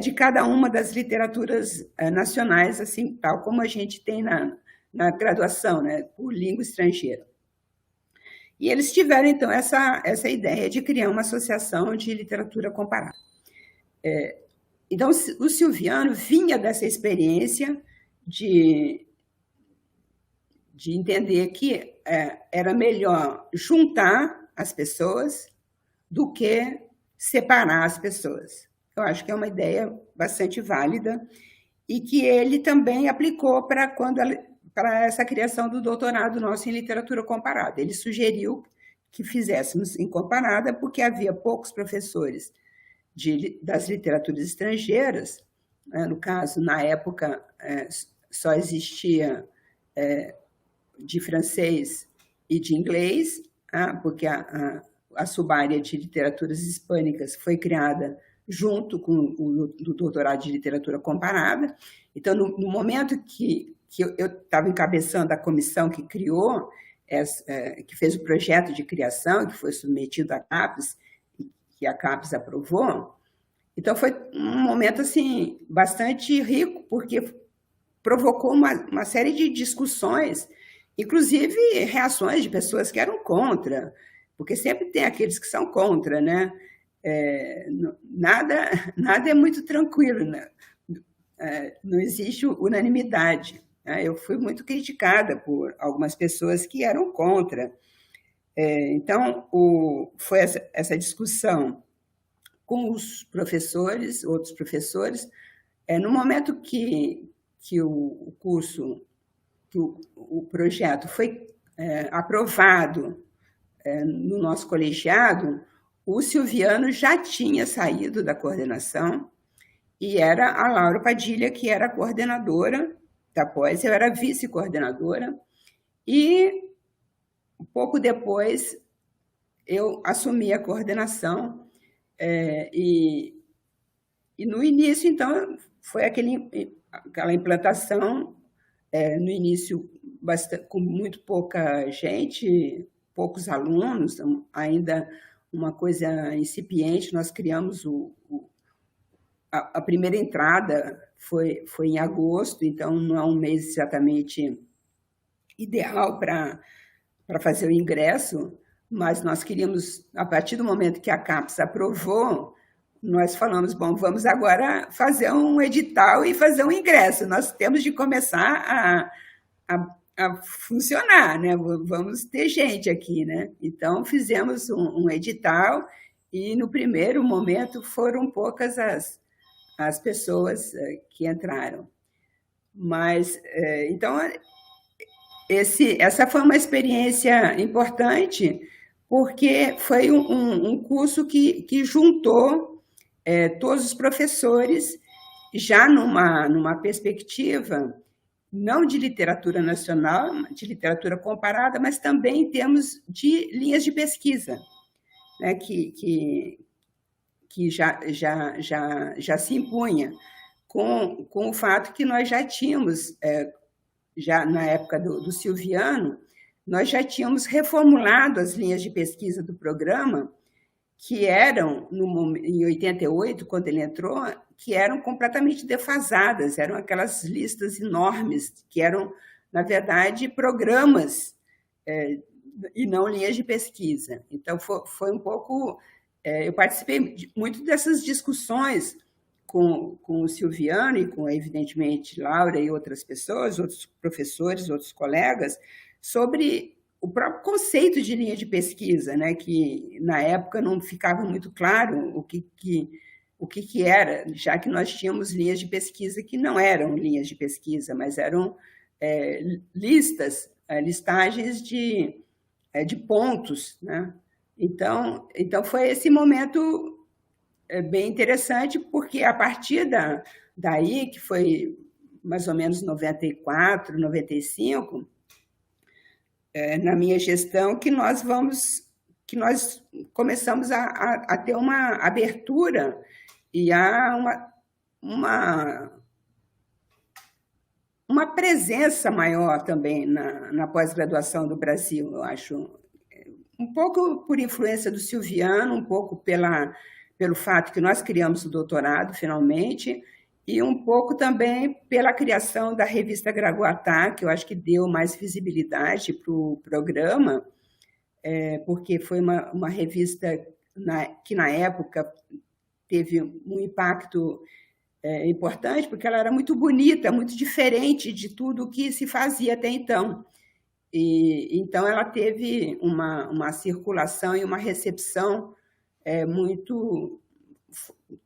de cada uma das literaturas nacionais, assim, tal como a gente tem na graduação, né, por língua estrangeira. E eles tiveram, então, essa ideia de criar uma associação de literatura comparada. Então, o Silviano vinha dessa experiência de entender que era melhor juntar as pessoas do que separar as pessoas. Eu acho que é uma ideia bastante válida, e que ele também aplicou para essa criação do doutorado nosso em literatura comparada. Ele sugeriu que fizéssemos em comparada, porque havia poucos professores das literaturas estrangeiras. No caso, na época, só existia de francês e de inglês, porque a subárea de literaturas hispânicas foi criada junto com o doutorado de literatura comparada. Então, no momento que eu estava encabeçando a comissão que criou, que fez o projeto de criação, que foi submetido à CAPES, que a CAPES aprovou, então foi um momento assim, bastante rico, porque provocou uma série de discussões, inclusive reações de pessoas que eram contra, porque sempre tem aqueles que são contra, né? Nada é muito tranquilo, né? Não existe unanimidade. Eu fui muito criticada por algumas pessoas que eram contra. Então, foi essa discussão com os professores, outros professores. No momento que o curso, que o projeto foi aprovado no nosso colegiado, o Silviano já tinha saído da coordenação, e era a Laura Padilha que era a coordenadora da pós, eu era vice-coordenadora, e pouco depois eu assumi a coordenação, e no início, então, foi aquela implantação no início com muito pouca gente, poucos alunos, ainda uma coisa incipiente. Nós criamos a primeira entrada foi em agosto, então não é um mês exatamente ideal para fazer o ingresso, mas nós queríamos, a partir do momento que a CAPES aprovou, nós falamos, bom, vamos agora fazer um edital e fazer um ingresso. Nós temos de começar a funcionar, né? Vamos ter gente aqui, né? Então, fizemos um edital e, no primeiro momento, foram poucas as pessoas que entraram. Mas, então, essa foi uma experiência importante, porque foi um curso que juntou todos os professores, já numa perspectiva não de literatura nacional, de literatura comparada, mas também em termos de linhas de pesquisa, né, que já se impunha, com o fato que nós já tínhamos, já na época do Silviano, nós já tínhamos reformulado as linhas de pesquisa do programa, que eram, em 88, quando ele entrou, que eram completamente defasadas, eram aquelas listas enormes, que eram, na verdade, programas e não linhas de pesquisa. Então, foi um pouco... eu participei muito dessas discussões com o Silviano e com, evidentemente, Laura e outras pessoas, outros professores, outros colegas, sobre o próprio conceito de linha de pesquisa, né, que na época não ficava muito claro o que era, já que nós tínhamos linhas de pesquisa que não eram linhas de pesquisa, mas eram listagens de pontos, né? Então foi esse momento bem interessante, porque a partir daí, que foi mais ou menos 94, 95, na minha gestão, que nós começamos a ter uma abertura e uma presença maior também na pós-graduação do Brasil, eu acho. Um pouco por influência do Silviano, um pouco pelo fato que nós criamos o doutorado, finalmente, e um pouco também pela criação da revista Gragoatá, que eu acho que deu mais visibilidade para o programa, porque foi uma revista que, na época, teve um impacto importante, porque ela era muito bonita, muito diferente de tudo que se fazia até então. E então, ela teve uma circulação e uma recepção muito...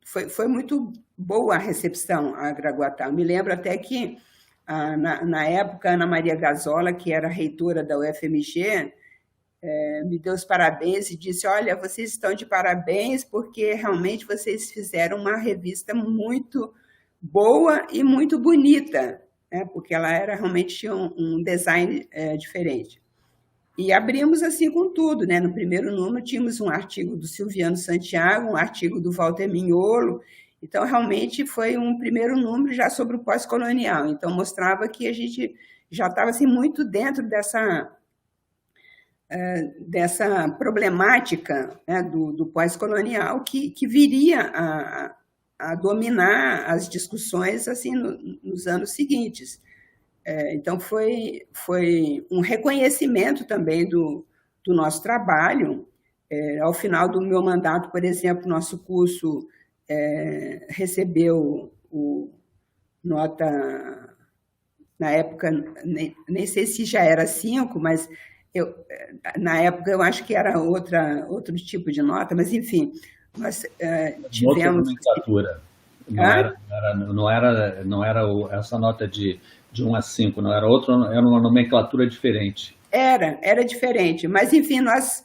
Foi muito boa a recepção, a Gragoatá. Eu me lembro até que, na época, Ana Maria Gazola, que era reitora da UFMG, me deu os parabéns e disse, olha, vocês estão de parabéns porque realmente vocês fizeram uma revista muito boa e muito bonita, né? Porque ela realmente tinha um design diferente. E abrimos assim com tudo, né? No primeiro número tínhamos um artigo do Silviano Santiago, um artigo do Walter Mignolo. Então, realmente, foi um primeiro número já sobre o pós-colonial. Então, mostrava que a gente já estava assim, muito dentro dessa problemática, né, do pós-colonial que viria a dominar as discussões assim, nos anos seguintes. Então, foi um reconhecimento também do nosso trabalho. Ao final do meu mandato, por exemplo, nosso curso recebeu nota, na época, nem sei se já era 5, mas na época eu acho que era outro tipo de nota, mas, enfim, nós tivemos... Outra nomenclatura. Não era essa nota de 1 a 5, não era outra, era uma nomenclatura diferente. Era diferente, mas, enfim, nós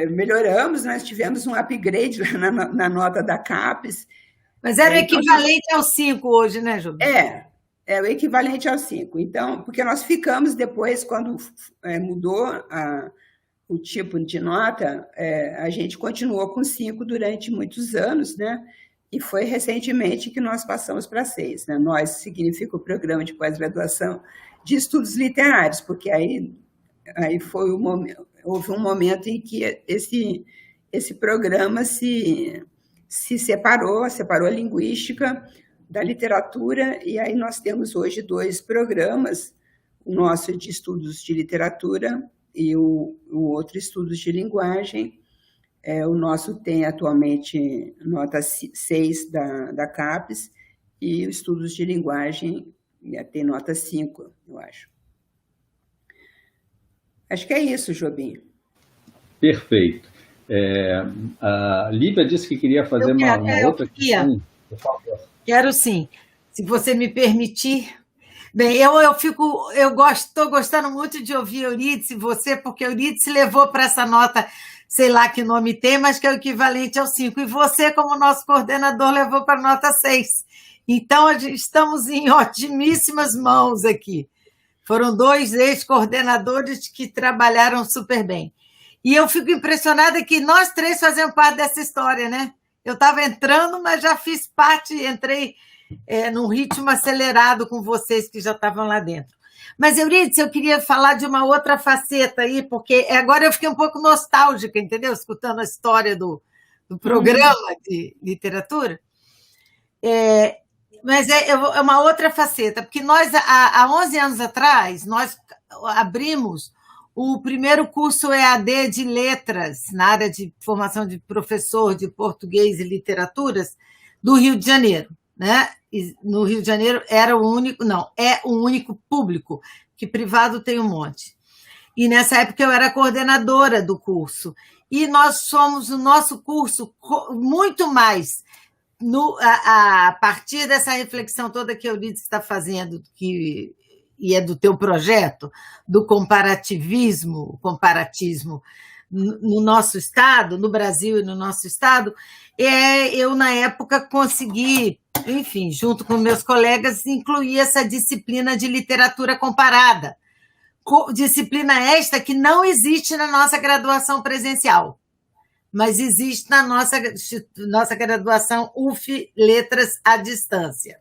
melhoramos, nós tivemos um upgrade na nota da CAPES. Mas era o equivalente ao 5 hoje, né, Jobim? É o equivalente ao 5. Então, porque nós ficamos depois, quando mudou o tipo de nota, a gente continuou com 5 durante muitos anos, né? e foi recentemente que nós passamos para 6. Né? Nós significa o programa de pós-graduação de estudos literários, porque aí foi houve um momento em que esse programa se separou a linguística da literatura, e aí nós temos hoje 2 programas, o nosso de estudos de literatura e o outro estudos de linguagem. O nosso tem atualmente nota 6 da CAPES, e o estudos de linguagem tem nota 5, eu acho. Acho que é isso, Jobim. Perfeito. A Lívia disse que queria fazer uma outra questão. Por favor. Quero sim, se você me permitir. Bem, eu estou gostando muito de ouvir Eurídice, você, porque Eurídice levou para essa nota, sei lá que nome tem, mas que é o equivalente ao 5. E você, como nosso coordenador, levou para a nota 6. Então, estamos em otimíssimas mãos aqui. Foram 2 ex-coordenadores que trabalharam super bem. E eu fico impressionada que nós 3 fazemos parte dessa história, né? Eu estava entrando, mas já fiz parte, entrei num ritmo acelerado com vocês que já estavam lá dentro. Mas, Eurídice, eu queria falar de uma outra faceta aí, porque agora eu fiquei um pouco nostálgica, entendeu? Escutando a história do programa de literatura. Mas é uma outra faceta, porque nós, há 11 anos atrás, nós abrimos o primeiro curso EAD de letras, na área de formação de professor de português e literaturas, do Rio de Janeiro. Né? E no Rio de Janeiro é o único público, que privado tem um monte. E nessa época eu era coordenadora do curso. E nós somos, o nosso curso, muito mais, a partir dessa reflexão toda que a Eurídice está fazendo, e é do teu projeto, do comparatismo no nosso estado, no Brasil e no nosso estado, eu, na época, consegui, enfim, junto com meus colegas, incluir essa disciplina de literatura comparada. Disciplina esta que não existe na nossa graduação presencial, mas existe na nossa graduação UF Letras à Distância.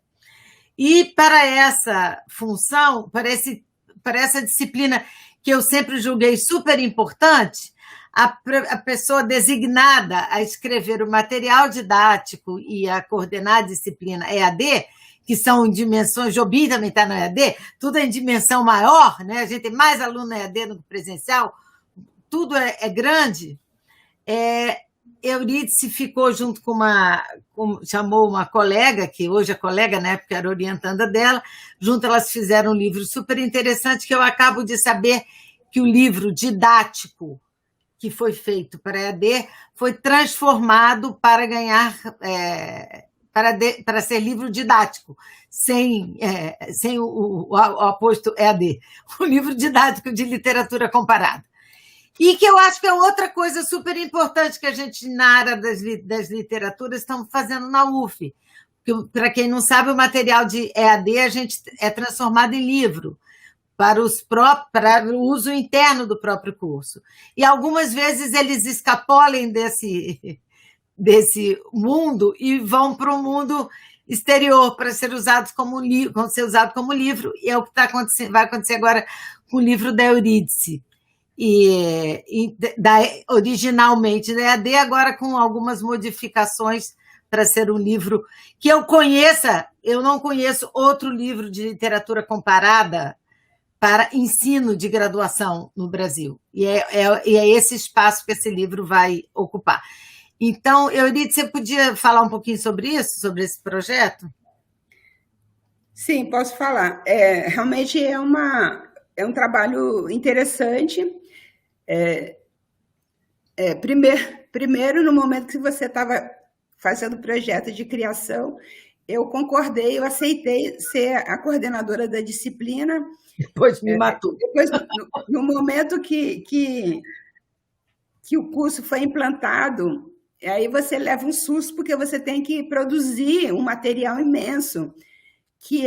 E para essa função, para essa disciplina que eu sempre julguei super importante, a pessoa designada a escrever o material didático e a coordenar a disciplina EAD, que são em dimensões, Jobim também está no EAD, tudo é em dimensão maior, né? A gente tem mais aluno EAD do que presencial, tudo é grande. Eurídice ficou junto chamou uma colega, que hoje é colega, na época era orientanda dela, junto elas fizeram um livro super interessante, que eu acabo de saber que o livro didático que foi feito para EAD foi transformado para ganhar, para ser livro didático, sem o aposto EAD, o livro didático de literatura comparada. E que eu acho que é outra coisa super importante que a gente, na área das literaturas, estamos fazendo na UF. Para quem não sabe, o material de EAD a gente é transformado em livro, para o uso interno do próprio curso. E algumas vezes eles escapolem desse mundo e vão para o mundo exterior para ser usado como livro, e é o que vai acontecer agora com o livro da Eurídice. Originalmente da EAD, agora com algumas modificações para ser um livro que eu não conheço outro livro de literatura comparada para ensino de graduação no Brasil. E é esse espaço que esse livro vai ocupar. Então, Eurídice, você podia falar um pouquinho sobre isso, sobre esse projeto? Sim, posso falar. Realmente é um trabalho interessante. Primeiro, no momento que você estava fazendo o projeto de criação, eu concordei, eu aceitei ser a coordenadora da disciplina. Depois me matou. Depois, no momento que o curso foi implantado, aí você leva um susto, porque você tem que produzir um material imenso, que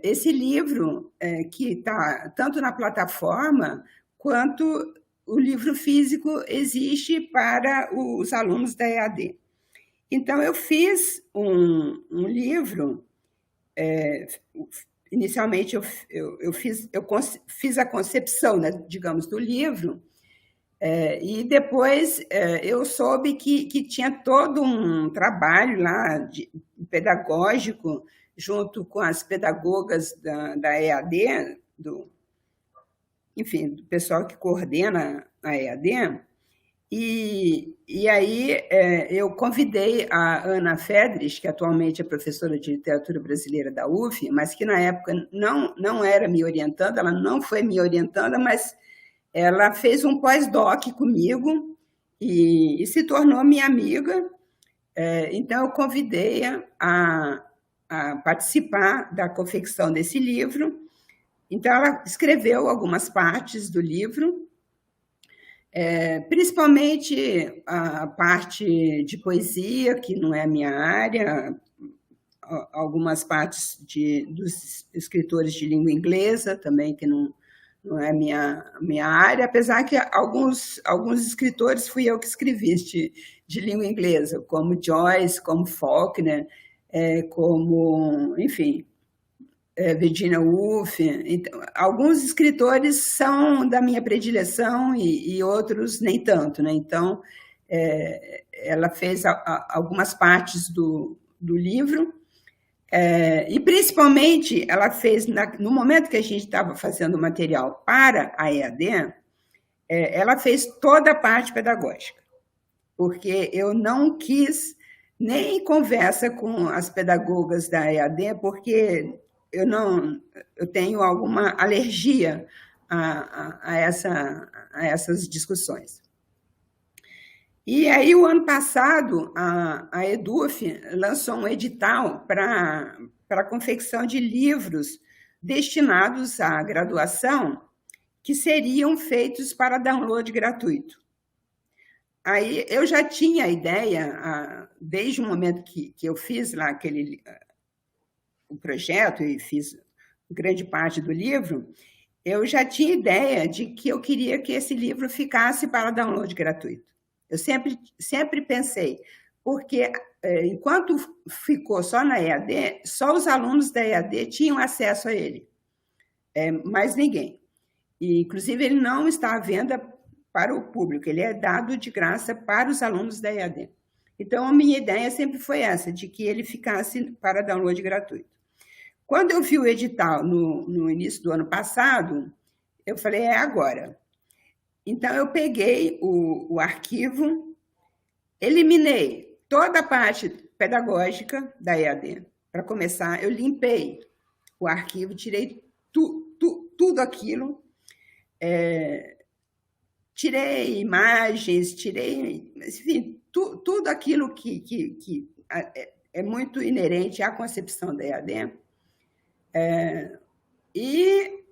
esse livro, que está tanto na plataforma, quanto o livro físico existe para os alunos da EAD. Então, eu fiz um livro. Inicialmente, eu fiz a concepção, né, digamos, do livro, e depois eu soube que tinha todo um trabalho lá pedagógico, junto com as pedagogas da EAD, enfim, do pessoal que coordena a EAD. E aí eu convidei a Ana Fedres, que atualmente é professora de literatura brasileira da UF, mas que na época não era me orientando, ela não foi me orientando, mas ela fez um pós-doc comigo e se tornou minha amiga. Então eu convidei-a a participar da confecção desse livro. Então ela escreveu algumas partes do livro, principalmente a parte de poesia, que não é a minha área, algumas partes dos escritores de língua inglesa também, que não é minha área, apesar que alguns escritores fui eu que escrevi de língua inglesa, como Joyce, como Faulkner, como, enfim, Virginia Woolf. Então, alguns escritores são da minha predileção e outros nem tanto, né? Então, ela fez algumas partes do livro, e principalmente ela fez, no momento que a gente estava fazendo o material para a EAD, ela fez toda a parte pedagógica, porque eu não quis nem conversa com as pedagogas da EAD, porque eu tenho alguma alergia a essas discussões. E aí, o ano passado, a Eduf lançou um edital para a confecção de livros destinados à graduação, que seriam feitos para download gratuito. Aí eu já tinha a ideia, desde o momento que eu fiz lá o projeto e fiz grande parte do livro, eu já tinha ideia de que eu queria que esse livro ficasse para download gratuito. Eu sempre pensei, porque enquanto ficou só na EAD, só os alunos da EAD tinham acesso a ele, mais ninguém. E, inclusive, ele não está à venda para o público, ele é dado de graça para os alunos da EAD. Então, a minha ideia sempre foi essa, de que ele ficasse para download gratuito. Quando eu vi o edital no início do ano passado, eu falei, é agora. Então, eu peguei o arquivo, eliminei toda a parte pedagógica da EAD. Para começar, eu limpei o arquivo, tirei tudo aquilo, tirei imagens, enfim, tudo aquilo que é muito inerente à concepção da EAD. E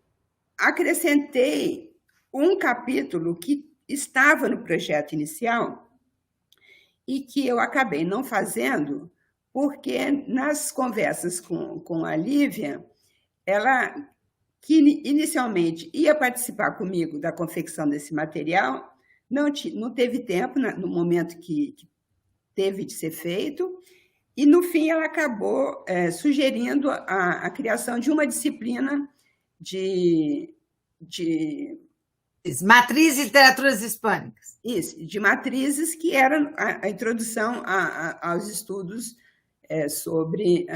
acrescentei um capítulo que estava no projeto inicial e que eu acabei não fazendo, porque nas conversas com a Lívia, ela, que inicialmente ia participar comigo da confecção desse material, não teve tempo no momento que teve de ser feito, e, no fim, ela acabou sugerindo a criação de uma disciplina de Matriz de Literaturas Hispânicas. Isso, de matrizes, que era a introdução aos estudos sobre,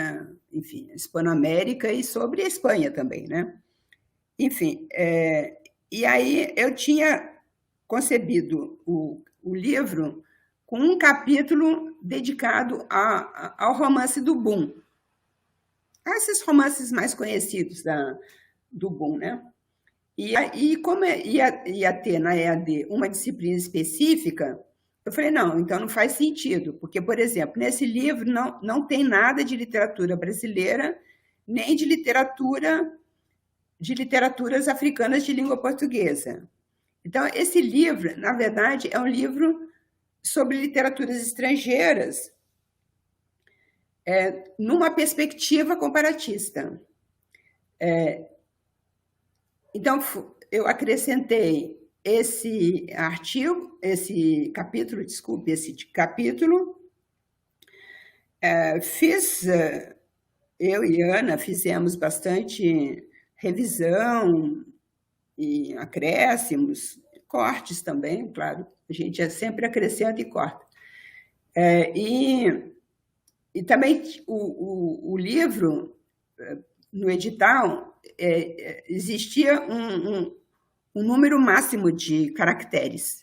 enfim, a Hispanoamérica e sobre a Espanha também, né? Enfim, e aí eu tinha concebido o livro com um capítulo dedicado ao romance do Boom. Esses romances mais conhecidos do Boom, né? E como ia ter na EAD uma disciplina específica, eu falei, não, então não faz sentido, porque, por exemplo, nesse livro não tem nada de literatura brasileira, nem de literaturas africanas de língua portuguesa. Então, esse livro, na verdade, é um livro sobre literaturas estrangeiras, numa perspectiva comparatista. Então, eu acrescentei esse capítulo, Eu e Ana fizemos bastante revisão e acréscimos, cortes também, claro. A gente sempre acrescenta e corta. E também o livro, no edital, existia um número máximo de caracteres.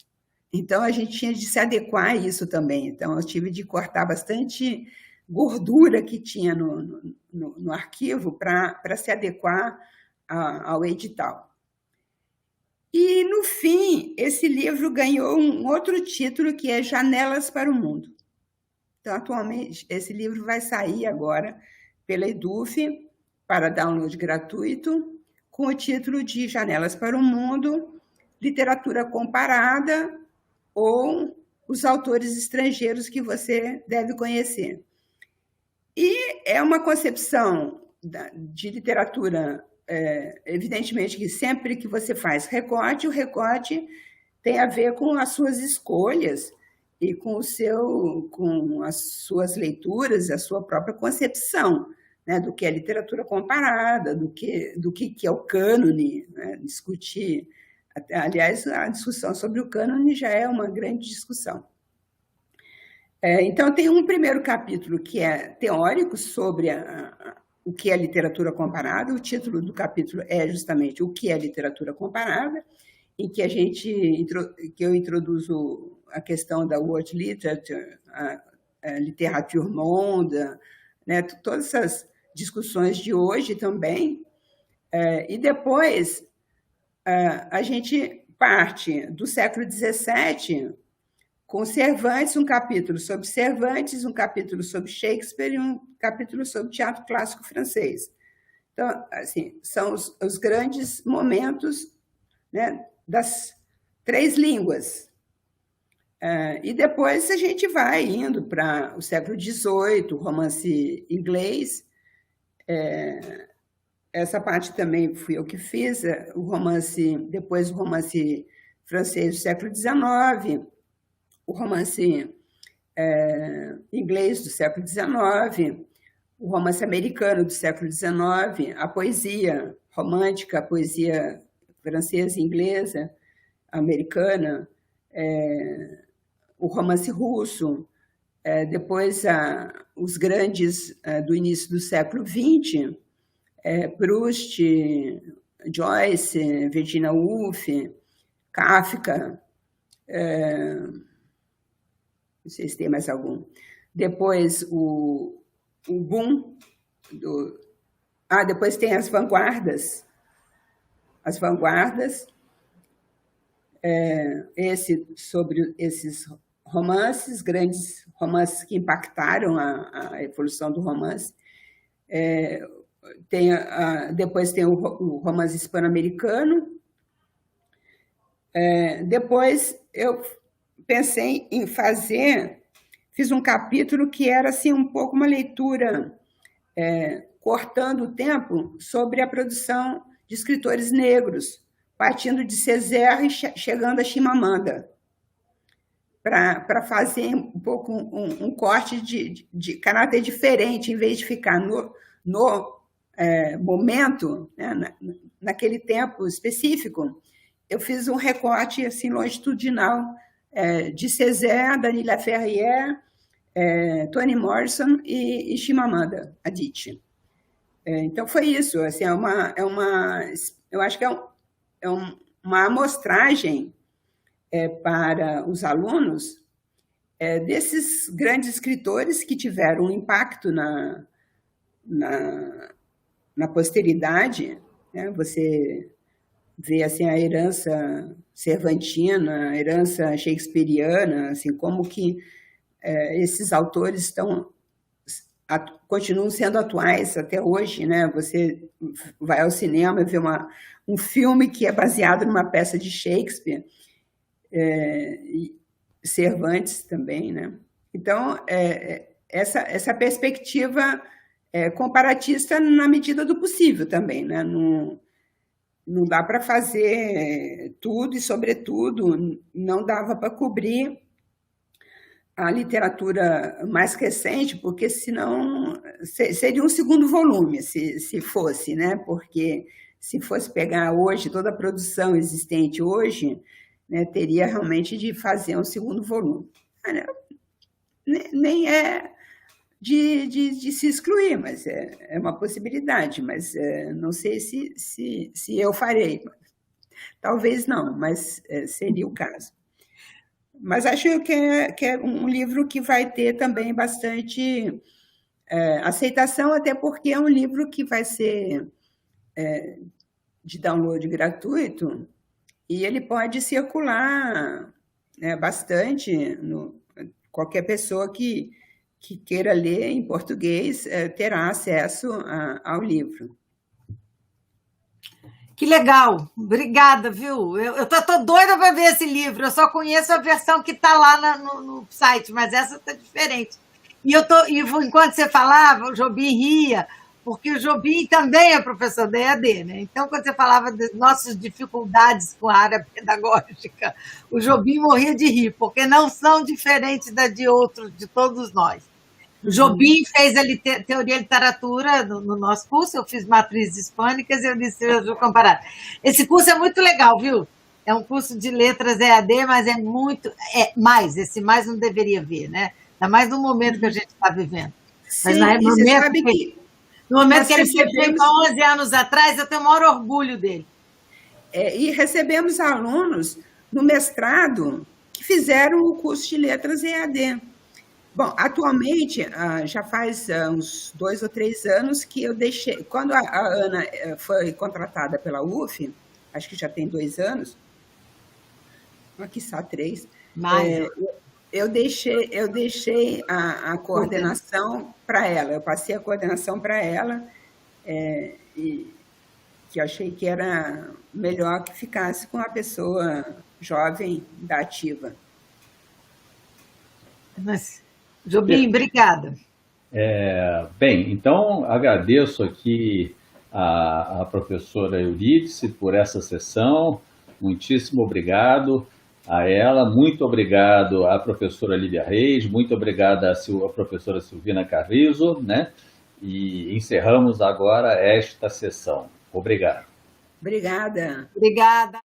Então, a gente tinha de se adequar a isso também. Então, eu tive de cortar bastante gordura que tinha no arquivo para se adequar ao edital. E, no fim, esse livro ganhou um outro título, que é Janelas para o Mundo. Então, atualmente, esse livro vai sair agora pela EDUF para download gratuito, com o título de Janelas para o Mundo, Literatura Comparada ou os autores estrangeiros que você deve conhecer. E é uma concepção de literatura, evidentemente, que sempre que você faz recorte, o recorte tem a ver com as suas escolhas e com as suas leituras, a sua própria concepção, né, do que é literatura comparada, do que é o cânone, né, discutir. Aliás, a discussão sobre o cânone já é uma grande discussão. Então, tem um primeiro capítulo que é teórico sobre o que é literatura comparada. O título do capítulo é justamente o que é literatura comparada, em que eu introduzo a questão da World Literature, a Literature Monde, né, todas essas discussões de hoje também. E depois a gente parte do século XVII, com Cervantes, um capítulo sobre Cervantes, um capítulo sobre Shakespeare e um capítulo sobre teatro clássico francês. Então, assim, são os grandes momentos, né, das 3 línguas. E depois a gente vai indo para o século XVIII, o romance inglês. Essa parte também fui eu que fiz, depois o romance francês do século XIX, o romance inglês do século XIX, o romance americano do século XIX, a poesia romântica, a poesia francesa, inglesa, americana, o romance russo, depois os grandes do início do século XX, Proust, Joyce, Virginia Woolf, Kafka, não sei se tem mais algum. Depois o boom depois tem as vanguardas. As vanguardas, sobre esses romances, grandes romances que impactaram a evolução do romance. Depois tem o romance hispano-americano. Depois eu pensei em fiz um capítulo que era assim, um pouco uma leitura, cortando o tempo, sobre a produção de escritores negros, partindo de Césaire e chegando a Chimamanda, para fazer um pouco um corte de caráter diferente, em vez de ficar no momento, né, naquele tempo específico. Eu fiz um recorte assim, longitudinal, de Césaire, Dany Laferrière, Toni Morrison e Chimamanda Adichie. Então, foi isso. Assim, eu acho que é uma amostragem para os alunos desses grandes escritores que tiveram um impacto na posteridade, né? Você vê assim, a herança cervantina, a herança shakespeariana, assim, como que esses autores continuam sendo atuais até hoje, né? Você vai ao cinema e vê um filme que é baseado numa peça de Shakespeare, e Cervantes também, né? Então, essa perspectiva comparatista na medida do possível também, né? Não dá para fazer tudo e, sobretudo, não dava para cobrir a literatura mais recente, porque senão seria um segundo volume, se fosse, né? Porque se fosse pegar hoje toda a produção existente hoje, né, teria realmente de fazer um segundo volume. Nem é de se excluir, mas é uma possibilidade, mas não sei se eu farei. Talvez não, mas seria o caso. Mas acho que é um livro que vai ter também bastante aceitação, até porque é um livro que vai ser de download gratuito e ele pode circular bastante. Qualquer pessoa que queira ler em português terá acesso ao livro. Que legal, obrigada, viu? Eu tô doida para ver esse livro, eu só conheço a versão que está lá no site, mas essa está diferente. E enquanto você falava, o Jobim ria, porque o Jobim também é professor da EAD, né? Então, quando você falava das nossas dificuldades com a área pedagógica, o Jobim morria de rir, porque não são diferentes da de outros, de todos nós. O Jobim fez a teoria e literatura no nosso curso, eu fiz matrizes hispânicas e eu disse literatura comparada. Esse curso é muito legal, viu? É um curso de letras EAD, mas é muito... esse mais não deveria ver, né? Ainda mais no momento que a gente está vivendo. Sim, mas no momento que ele foi feito há 11 anos atrás, eu tenho o maior orgulho dele. E recebemos alunos no mestrado que fizeram o curso de letras EAD. Bom, atualmente, já faz uns 2 ou 3 anos que eu deixei... Quando a Ana foi contratada pela UF, acho que já tem 2 anos, quiçá 3, eu deixei a coordenação para ela, eu passei a coordenação para ela, e que achei que era melhor que ficasse com a pessoa jovem da ativa. Mas... Jobim, obrigada. Bem, então agradeço aqui a professora Eurídice por essa sessão, muitíssimo obrigado a ela, muito obrigado à professora Lívia Reis, muito obrigado à professora Silvina Carrizo, né? E encerramos agora esta sessão. Obrigado. Obrigada. Obrigada.